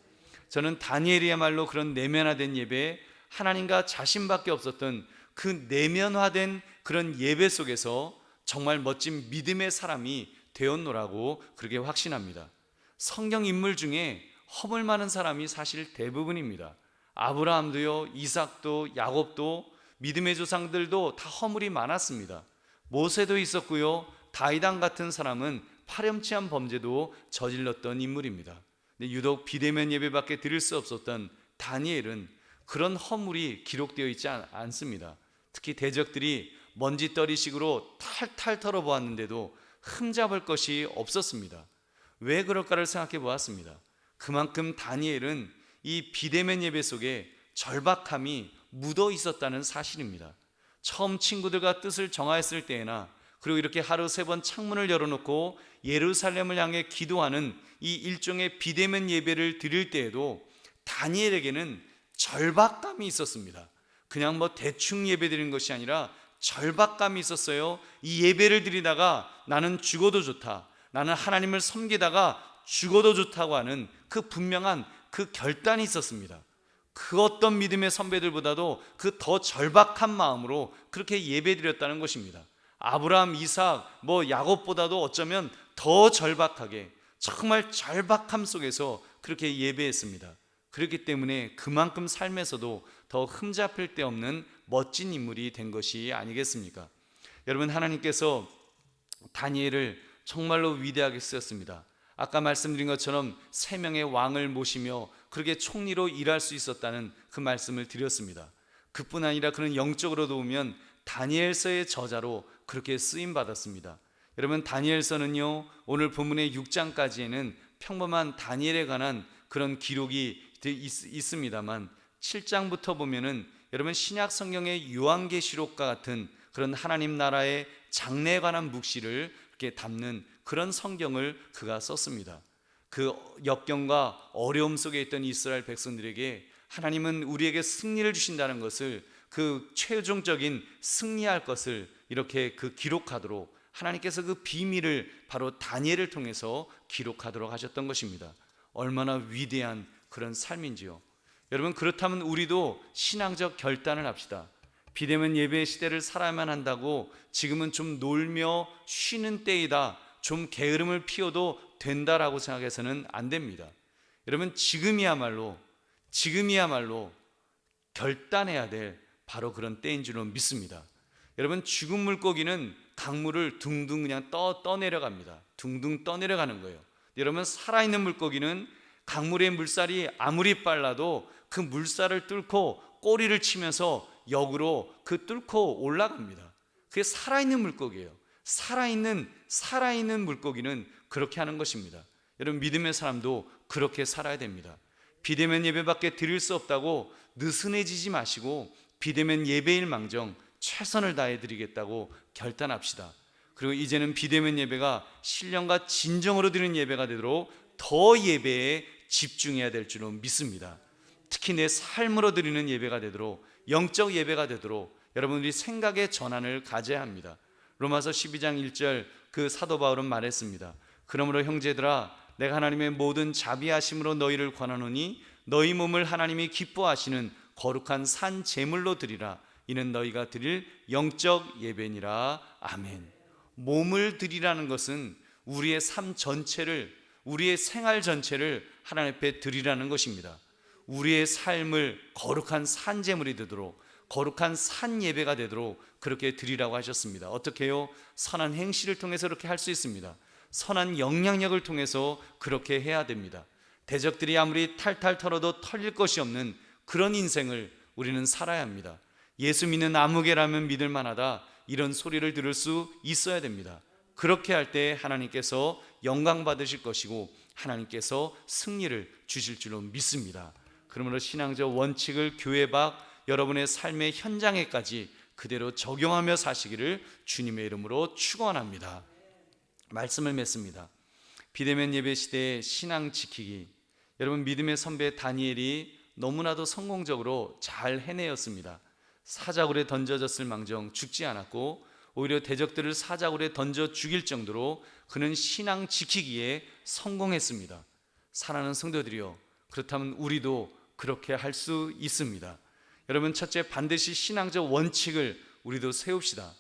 저는 다니엘이야말로 그런 내면화된 예배에 하나님과 자신밖에 없었던 그 내면화된 그런 예배 속에서 정말 멋진 믿음의 사람이 되었노라고 그렇게 확신합니다. 성경 인물 중에 허물 많은 사람이 사실 대부분입니다. 아브라함도요, 이삭도, 야곱도, 믿음의 조상들도 다 허물이 많았습니다. 모세도 있었고요, 다윗 왕 같은 사람은 파렴치한 범죄도 저질렀던 인물입니다. 근데 유독 비대면 예배밖에 드릴 수 없었던 다니엘은 그런 허물이 기록되어 있지 않습니다. 특히 대적들이 먼지떨이식으로 탈탈 털어보았는데도 흠잡을 것이 없었습니다. 왜 그럴까를 생각해 보았습니다. 그만큼 다니엘은 이 비대면 예배 속에 절박함이 묻어 있었다는 사실입니다. 처음 친구들과 뜻을 정하였을 때에나 그리고 이렇게 하루 3번 창문을 열어놓고 예루살렘을 향해 기도하는 이 일종의 비대면 예배를 드릴 때에도 다니엘에게는 절박감이 있었습니다. 그냥 뭐 대충 예배 드리는 것이 아니라 절박감이 있었어요. 이 예배를 드리다가 나는 죽어도 좋다, 나는 하나님을 섬기다가 죽어도 좋다고 하는 그 분명한 그 결단이 있었습니다. 그 어떤 믿음의 선배들보다도 그 더 절박한 마음으로 그렇게 예배드렸다는 것입니다. 아브라함, 이삭, 야곱보다도 어쩌면 더 절박하게, 정말 절박함 속에서 그렇게 예배했습니다. 그렇기 때문에 그만큼 삶에서도 더 흠잡힐 데 없는 멋진 인물이 된 것이 아니겠습니까? 여러분, 하나님께서 다니엘을 정말로 위대하게 쓰셨습니다. 아까 말씀드린 것처럼 3명의 왕을 모시며 그렇게 총리로 일할 수 있었다는 그 말씀을 드렸습니다. 그뿐 아니라 그는 영적으로도 보면 다니엘서의 저자로 그렇게 쓰임 받았습니다. 여러분, 다니엘서는요, 오늘 본문의 6장까지에는 평범한 다니엘에 관한 그런 기록이 있습니다만 7장부터 보면은 여러분 신약 성경의 요한계시록과 같은 그런 하나님 나라의 장래에 관한 묵시를 이렇게 담는 그런 성경을 그가 썼습니다. 그 역경과 어려움 속에 있던 이스라엘 백성들에게 하나님은 우리에게 승리를 주신다는 것을, 그 최종적인 승리할 것을 이렇게 그 기록하도록 하나님께서 그 비밀을 바로 다니엘을 통해서 기록하도록 하셨던 것입니다. 얼마나 위대한 그런 삶인지요. 여러분, 그렇다면 우리도 신앙적 결단을 합시다. 비대면 예배 시대를 살아야만 한다고 지금은 좀 놀며 쉬는 때이다, 좀 게으름을 피워도 된다라고 생각해서는 안 됩니다. 여러분, 지금이야말로 결단해야 될 바로 그런 때인 줄로 믿습니다. 여러분, 죽은 물고기는 강물을 둥둥 그냥 떠내려갑니다. 둥둥 떠내려가는 거예요. 여러분, 살아있는 물고기는 강물의 물살이 아무리 빨라도 그 물살을 뚫고 꼬리를 치면서 역으로 그 뚫고 올라갑니다. 그게 살아있는 물고기예요. 살아있는 물고기는 그렇게 하는 것입니다. 여러분, 믿음의 사람도 그렇게 살아야 됩니다. 비대면 예배밖에 드릴 수 없다고 느슨해지지 마시고 비대면 예배일 망정 최선을 다해 드리겠다고 결단합시다. 그리고 이제는 비대면 예배가 신령과 진정으로 드리는 예배가 되도록 더 예배에 집중해야 될 줄로 믿습니다. 특히 내 삶으로 드리는 예배가 되도록, 영적 예배가 되도록 여러분들이 생각의 전환을 가져야 합니다. 로마서 12장 1절 그 사도 바울은 말했습니다. 그러므로 형제들아 내가 하나님의 모든 자비하심으로 너희를 권하노니 너희 몸을 하나님이 기뻐하시는 거룩한 산 제물로 드리라. 이는 너희가 드릴 영적 예배니라. 아멘. 몸을 드리라는 것은 우리의 삶 전체를, 우리의 생활 전체를 하나님 앞에 드리라는 것입니다. 우리의 삶을 거룩한 산 제물이 되도록, 거룩한 산 예배가 되도록 그렇게 드리라고 하셨습니다. 어떻게 해요? 선한 행실을 통해서 그렇게 할 수 있습니다. 선한 영향력을 통해서 그렇게 해야 됩니다. 대적들이 아무리 탈탈 털어도 털릴 것이 없는 그런 인생을 우리는 살아야 합니다. 예수 믿는 아무개라면 믿을 만하다, 이런 소리를 들을 수 있어야 됩니다. 그렇게 할 때 하나님께서 영광 받으실 것이고 하나님께서 승리를 주실 줄로 믿습니다. 그러므로 신앙적 원칙을 교회 밖 여러분의 삶의 현장에까지 그대로 적용하며 사시기를 주님의 이름으로 축원합니다. 말씀을 맺습니다. 비대면 예배 시대의 신앙 지키기, 여러분 믿음의 선배 다니엘이 너무나도 성공적으로 잘 해내었습니다. 사자굴에 던져졌을 망정 죽지 않았고 오히려 대적들을 사자굴에 던져 죽일 정도로 그는 신앙 지키기에 성공했습니다. 사랑하는 성도들이여, 그렇다면 우리도 그렇게 할 수 있습니다. 여러분, 첫째, 반드시 신앙적 원칙을 우리도 세웁시다.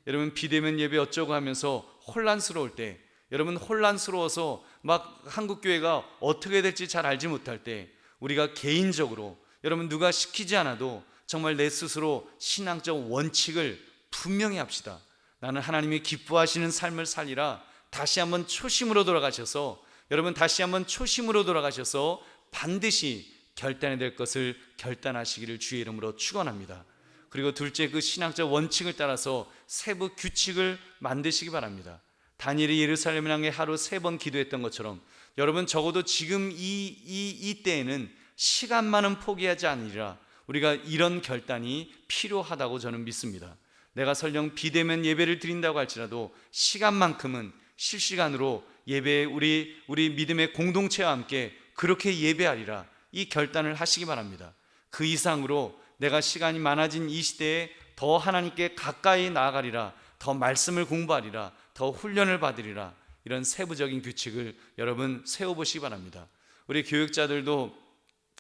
여러분, 비대면 예배 어쩌고 하면서 혼란스러울 때, 여러분 혼란스러워서 막 한국교회가 어떻게 될지 잘 알지 못할 때, 우리가 개인적으로, 여러분 누가 시키지 않아도 정말 내 스스로 신앙적 원칙을 분명히 합시다. 나는 하나님이 기뻐하시는 삶을 살리라. 다시 한번 초심으로 돌아가셔서, 여러분 다시 한번 초심으로 돌아가셔서 반드시 결단해야 될 것을 결단하시기를 주의 이름으로 축원합니다. 그리고 둘째, 그 신앙적 원칙을 따라서 세부 규칙을 만드시기 바랍니다. 다니엘이 예루살렘을 향해 하루 3번 기도했던 것처럼 여러분 적어도 지금 이때에는 시간만은 포기하지 않으리라. 우리가 이런 결단이 필요하다고 저는 믿습니다. 내가 설령 비대면 예배를 드린다고 할지라도 시간만큼은 실시간으로 예배에 우리 믿음의 공동체와 함께 그렇게 예배하리라, 이 결단을 하시기 바랍니다. 그 이상으로 내가 시간이 많아진 이 시대에 더 하나님께 가까이 나아가리라, 더 말씀을 공부하리라, 더 훈련을 받으리라, 이런 세부적인 규칙을 여러분 세워보시기 바랍니다. 우리 교육자들도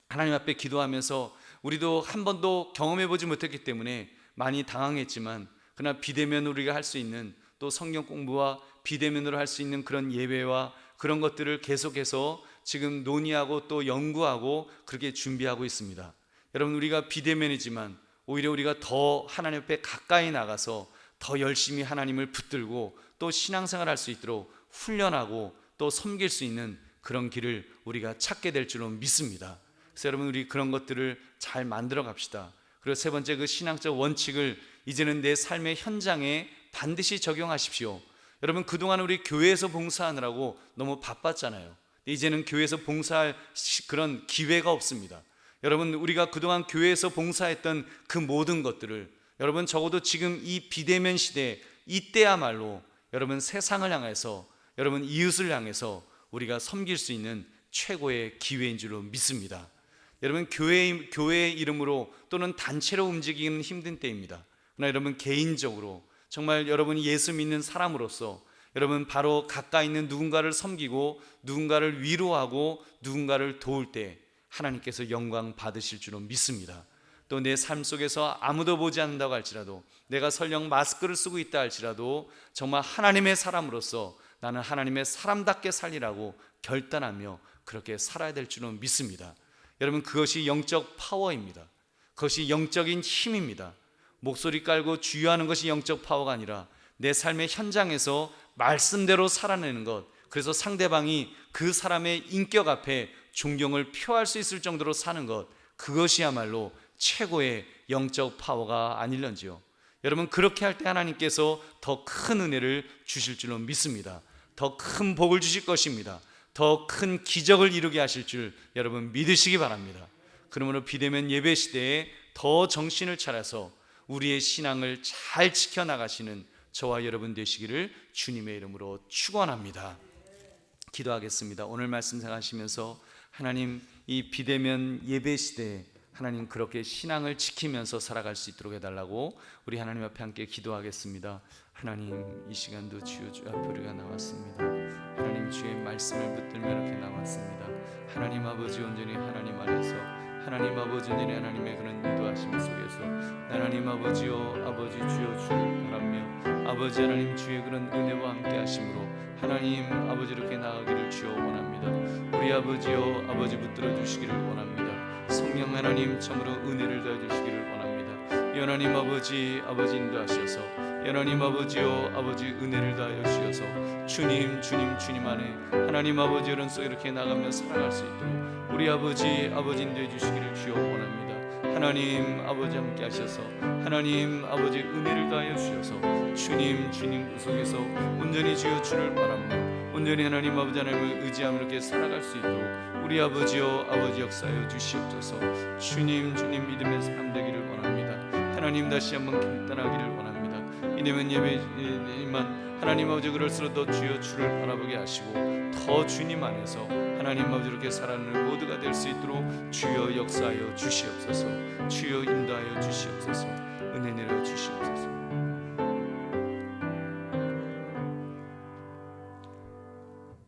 하나님 앞에 기도하면서 우리도 한 번도 경험해보지 못했기 때문에 많이 당황했지만, 그러나 비대면 우리가 할 수 있는 또 성경 공부와 비대면으로 할 수 있는 그런 예배와 그런 것들을 계속해서 지금 논의하고 또 연구하고 그렇게 준비하고 있습니다. 여러분, 우리가 비대면이지만 오히려 우리가 더 하나님 앞에 가까이 나가서 더 열심히 하나님을 붙들고 또 신앙생활 할 수 있도록 훈련하고 또 섬길 수 있는 그런 길을 우리가 찾게 될 줄로 믿습니다. 그래서 여러분, 우리 그런 것들을 잘 만들어 갑시다. 그리고 세 번째, 그 신앙적 원칙을 이제는 내 삶의 현장에 반드시 적용하십시오. 여러분, 그동안 우리 교회에서 봉사하느라고 너무 바빴잖아요. 이제는 교회에서 봉사할 그런 기회가 없습니다. 여러분, 우리가 그동안 교회에서 봉사했던 그 모든 것들을 여러분 적어도 지금 이 비대면 시대 이때야말로 여러분 세상을 향해서, 여러분 이웃을 향해서 우리가 섬길 수 있는 최고의 기회인 줄로 믿습니다. 여러분, 교회의 이름으로 또는 단체로 움직이기는 힘든 때입니다. 그러나 여러분 개인적으로 정말 여러분이 예수 믿는 사람으로서 여러분 바로 가까이 있는 누군가를 섬기고 누군가를 위로하고 누군가를 도울 때 하나님께서 영광 받으실 줄로 믿습니다. 또 내 삶 속에서 아무도 보지 않는다고 할지라도, 내가 설령 마스크를 쓰고 있다 할지라도 정말 하나님의 사람으로서 나는 하나님의 사람답게 살리라고 결단하며 그렇게 살아야 될 줄로 믿습니다. 여러분, 그것이 영적 파워입니다. 그것이 영적인 힘입니다. 목소리 깔고 주유하는 것이 영적 파워가 아니라 내 삶의 현장에서 말씀대로 살아내는 것, 그래서 상대방이 그 사람의 인격 앞에 존경을 표할 수 있을 정도로 사는 것, 그것이야말로 최고의 영적 파워가 아닐런지요. 여러분, 그렇게 할 때 하나님께서 더 큰 은혜를 주실 줄로 믿습니다. 더 큰 복을 주실 것입니다. 더 큰 기적을 이루게 하실 줄 여러분 믿으시기 바랍니다. 그러므로 비대면 예배 시대에 더 정신을 차려서 우리의 신앙을 잘 지켜나가시는 저와 여러분 되시기를 주님의 이름으로 축원합니다. 기도하겠습니다. 오늘 말씀 생각하시면서 하나님, 이 비대면 예배 시대에 하나님 그렇게 신앙을 지키면서 살아갈 수 있도록 해달라고 우리 하나님 앞에 함께 기도하겠습니다. 하나님, 이 시간도 주여 주 앞에 우리가 나왔습니다. 하나님, 주의 말씀을 붙들며 이렇게 나왔습니다. 하나님 아버지, 온전히 하나님 안에서 하나님 아버지, 온전히 하나님의 그런 인도하심 속에서 하나님 아버지요, 아버지 주여 주를 바라며 아버지 하나님 주의 그런 은혜와 함께 하심으로 하나님 아버지 이렇게 나아가기를 주여 원합니다. 우리 아버지요, 아버지 붙들어 주시기를 원합니다. 성령 하나님 참으로 은혜를 더해 주시기를 원합니다. 하나님 아버지, 아버지 인도하셔서 하나님 아버지요, 아버지 은혜를 다하여 주셔서 주님, 주님, 주님 안에 하나님 아버지 이런 속 이렇게 나가며 살아갈 수 있도록 우리 아버지, 아버지 인도해 주시기를 주여 원합니다. 하나님 아버지 함께 하셔서 하나님 아버지 은혜를 다하여 주셔서 주님, 주님 속에서 온전히 주여 주를 바라며 온전히 하나님 아버지 하나님을 의지하며 이렇게 살아갈 수 있도록 우리 아버지요, 아버지 역사여 주시옵소서. 주님, 주님 믿음의 삶 되기를 원합니다. 하나님 다시 한번 결단하기를 원합니다. 이내면 예배만 하나님 아버지 그럴수록 더 주여 주를 바라보게 하시고 더 주님 안에서 하나님 아버지 이렇게 살아가는 모두가 될 수 있도록 주여 역사하여 주시옵소서. 주여 인도하여 주시옵소서. 은혜 내려 주시옵소서.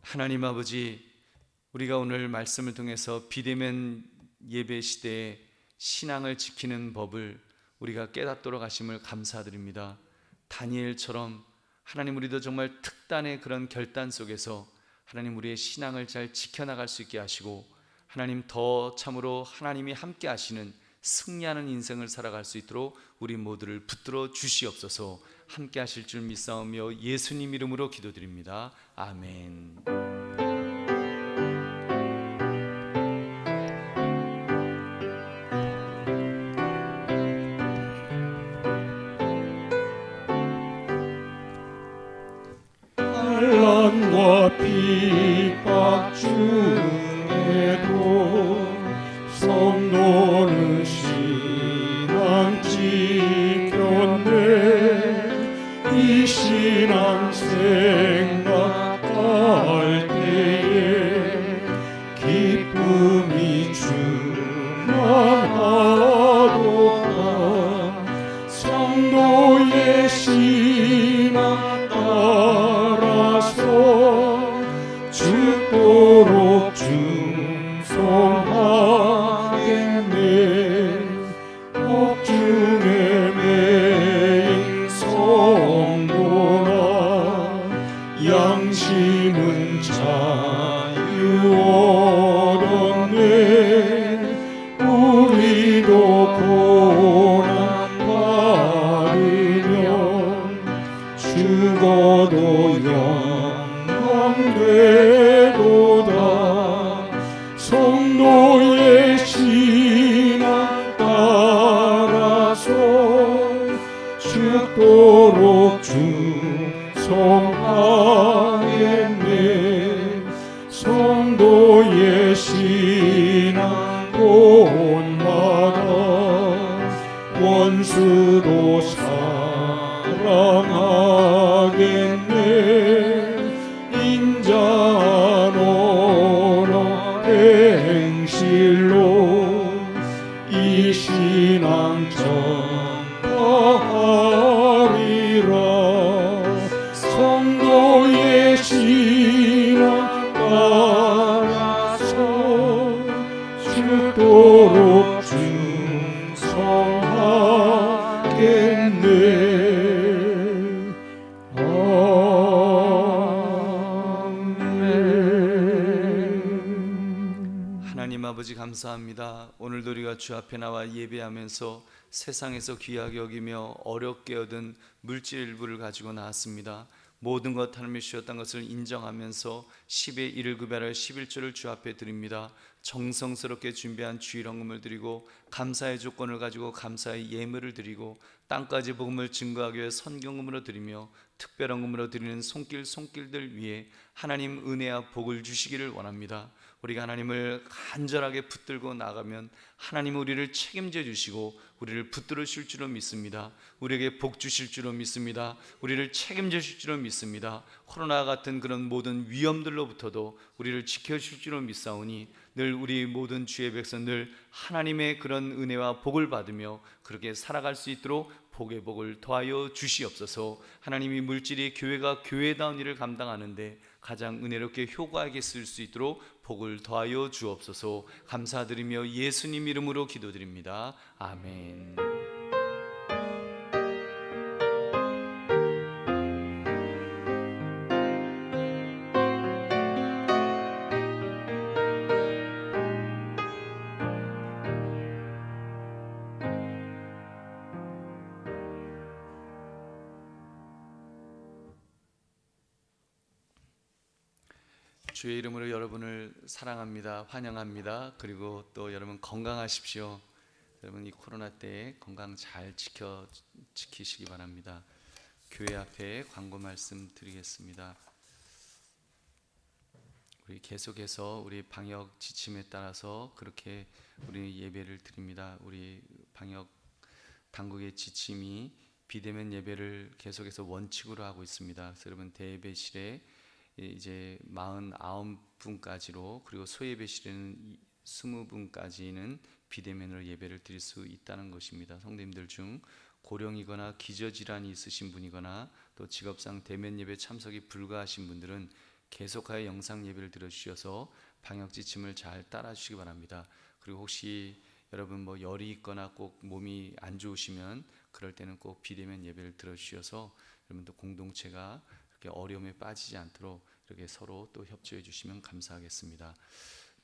하나님 아버지, 우리가 오늘 말씀을 통해서 비대면 예배 시대에 신앙을 지키는 법을 우리가 깨닫도록 하심을 감사드립니다. 다니엘처럼 하나님, 우리도 정말 특단의 그런 결단 속에서 하나님 우리의 신앙을 잘 지켜나갈 수 있게 하시고 하나님 더 참으로 하나님이 함께 하시는 승리하는 인생을 살아갈 수 있도록 우리 모두를 붙들어 주시옵소서. 함께 하실 줄 믿사오며 예수님 이름으로 기도드립니다. 아멘. 환난과 핍박 중에도 성도는 신앙 지켰네. 이 신앙 생각할 때에 기쁨이 충만하도다. 성도의 신앙 죽도록 충성하겠네. 복중에 매인 성도나 양심은 자유 얻었네. 우리도 고난 받으면 죽어도 되도다. 성도의 신앙 따라서 죽도록 충성하겠네. 성도의 신앙 곳마다 원수도 사랑하겠네. 인자노라 행실로 이 신앙 전파하리라. 성도의 신앙 따라서 죽도록 충성하겠네. 하나님 아버지 감사합니다. 오늘도 우리가 주 앞에 나와 예배하면서 세상에서 귀하게 여기며 어렵게 얻은 물질 일부를 가지고 나왔습니다. 모든 것 하나님이 주셨다는 것을 인정하면서 10의 1을 구별하여 11조를 주 앞에 드립니다. 정성스럽게 준비한 주일헌금을 드리고 감사의 조건을 가지고 감사의 예물을 드리고 땅까지 복음을 증거하기 위해 선경금으로 드리며 특별헌금으로 드리는 손길들 위에 하나님 은혜와 복을 주시기를 원합니다. 우리가 하나님을 간절하게 붙들고 나가면 하나님은 우리를 책임져 주시고 우리를 붙들어 주실 줄로 믿습니다. 우리에게 복 주실 줄로 믿습니다. 우리를 책임져 주실 줄로 믿습니다. 코로나 같은 그런 모든 위험들로부터도 우리를 지켜주실 줄로 믿사오니 늘 우리 모든 주의 백성들 하나님의 그런 은혜와 복을 받으며 그렇게 살아갈 수 있도록 복의 복을 더하여 주시옵소서. 하나님이 물질이 교회가 교회다운 일을 감당하는데 가장 은혜롭게 효과하게 쓸 수 있도록 복을 더하여 주옵소서. 감사드리며 예수님 이름으로 기도드립니다. 아멘. 주의 이름으로 여러분을 사랑합니다. 환영합니다. 그리고 또 여러분 건강하십시오. 여러분 이 코로나 때에 건강 잘 지키시기 바랍니다. 교회 앞에 광고 말씀 드리겠습니다. 우리 계속해서 우리 방역 지침에 따라서 그렇게 우리 예배를 드립니다. 우리 방역 당국의 지침이 비대면 예배를 계속해서 원칙으로 하고 있습니다. 그래서 여러분 대예배실에 이제 49분까지로 그리고 소예배실에는 20분까지는 비대면으로 예배를 드릴 수 있다는 것입니다. 성도님들 중 고령이거나 기저질환이 있으신 분이거나 또 직업상 대면 예배 참석이 불가하신 분들은 계속하여 영상 예배를 들어주셔서 방역 지침을 잘 따라 주시기 바랍니다. 그리고 혹시 여러분 뭐 열이 있거나 꼭 몸이 안 좋으시면 그럴 때는 꼭 비대면 예배를 들어주셔서 여러분도 공동체가 어려움에 빠지지 않도록 이렇게 서로 또 협조해 주시면 감사하겠습니다.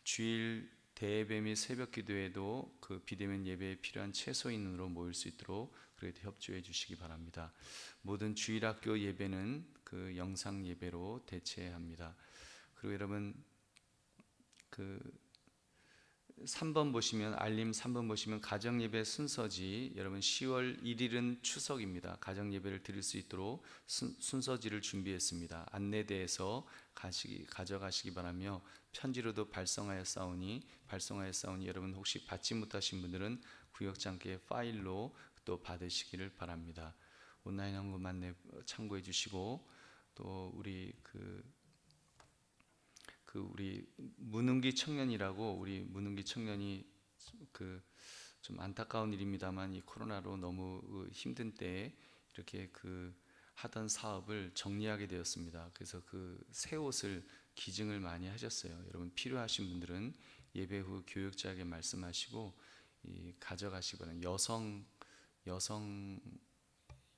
주일 대예배 및 새벽 기도에도 그 비대면 예배에 필요한 최소인으로 모일 수 있도록 그래도 협조해 주시기 바랍니다. 모든 주일학교 예배는 그 영상 예배로 대체합니다. 그리고 여러분 그 3번 보시면 알림 3번 보시면 가정예배 순서지 여러분 10월 1일은 추석입니다. 가정예배를 드릴 수 있도록 순서지를 준비했습니다. 안내대에서 가져가시기 바라며 편지로도 발송하여 싸우니 여러분 혹시 받지 못하신 분들은 구역장께 파일로 또 받으시기를 바랍니다. 온라인 헌금 안내 참고해 주시고 또 우리 우리 문흥기 청년이라고 우리 문흥기 청년이 좀 안타까운 일입니다만 이 코로나로 너무 힘든 때에 이렇게 하던 사업을 정리하게 되었습니다. 그래서 새 옷을 기증을 많이 하셨어요. 여러분 필요하신 분들은 예배 후 교육자에게 말씀하시고 가져가시기 바랍니다. 여성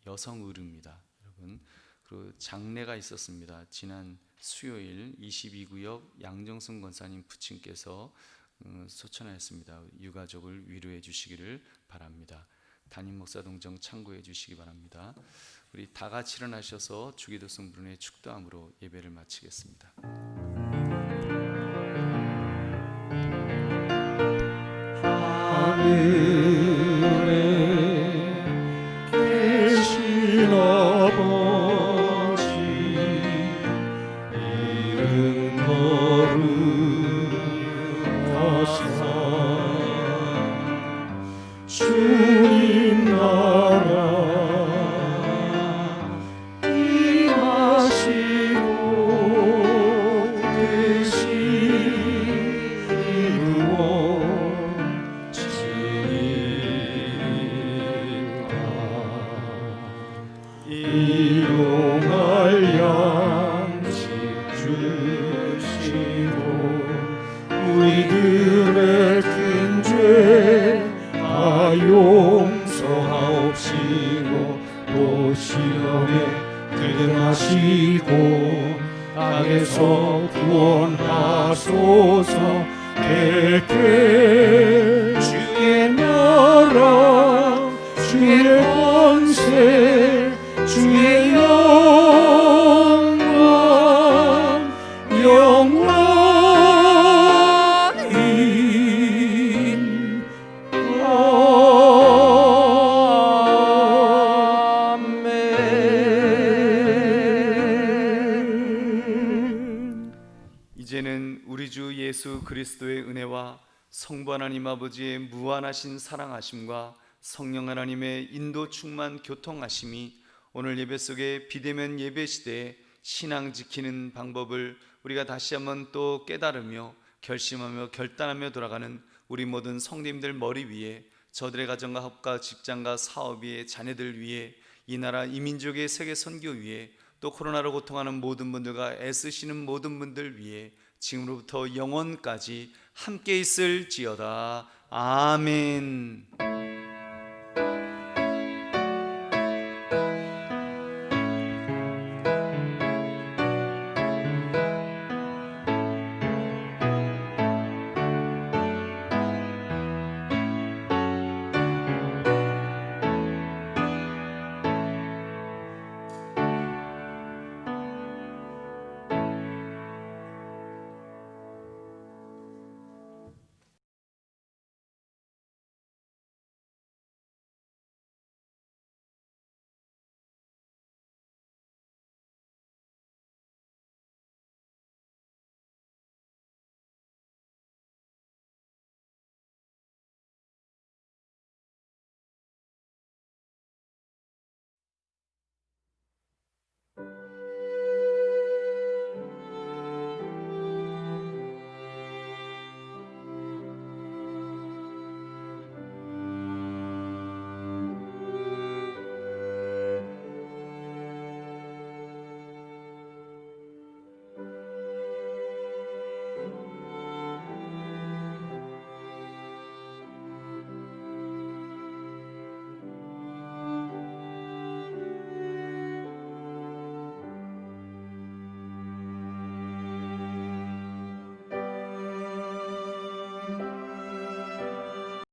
의류입니다, 여러분. 그리고 장례가 있었습니다. 지난 수요일 22구역 양정순 권사님 부친께서 소천하였습니다. 유가족을 위로해 주시기를 바랍니다. 담임 목사 동정 참고해 주시기 바랍니다. 우리 다 같이 일어나셔서 주기도 성불운의 축도함으로 예배를 마치겠습니다. 하늘에 계신 아버지 이름 거룩하사 주님 나라 임하시고 뜻이 이루어지리이다. 일용할 양식 주시고 우리들의 큰 죄 다 용서하옵시고 또 시험에 들게 하시고 악에서 구원하소서. 대개 주의 나라 주의 권세 주의 영원히 아멘. 이제는 우리 주 예수 그리스도의 은혜와 성부 하나님 아버지의 무한하신 사랑하심과 성령 하나님의 인도 충만 교통하심이 오늘 예배 속에 비대면 예배 시대에 신앙 지키는 방법을 우리가 다시 한번 또 깨달으며 결심하며 결단하며 돌아가는 우리 모든 성도님들 머리 위에, 저들의 가정과 학과 직장과 사업 위에, 자녀들 위에, 이 나라 이 민족의 세계 선교 위에, 또 코로나로 고통하는 모든 분들과 애쓰시는 모든 분들 위에 지금으로부터 영원까지 함께 있을지어다. 아멘.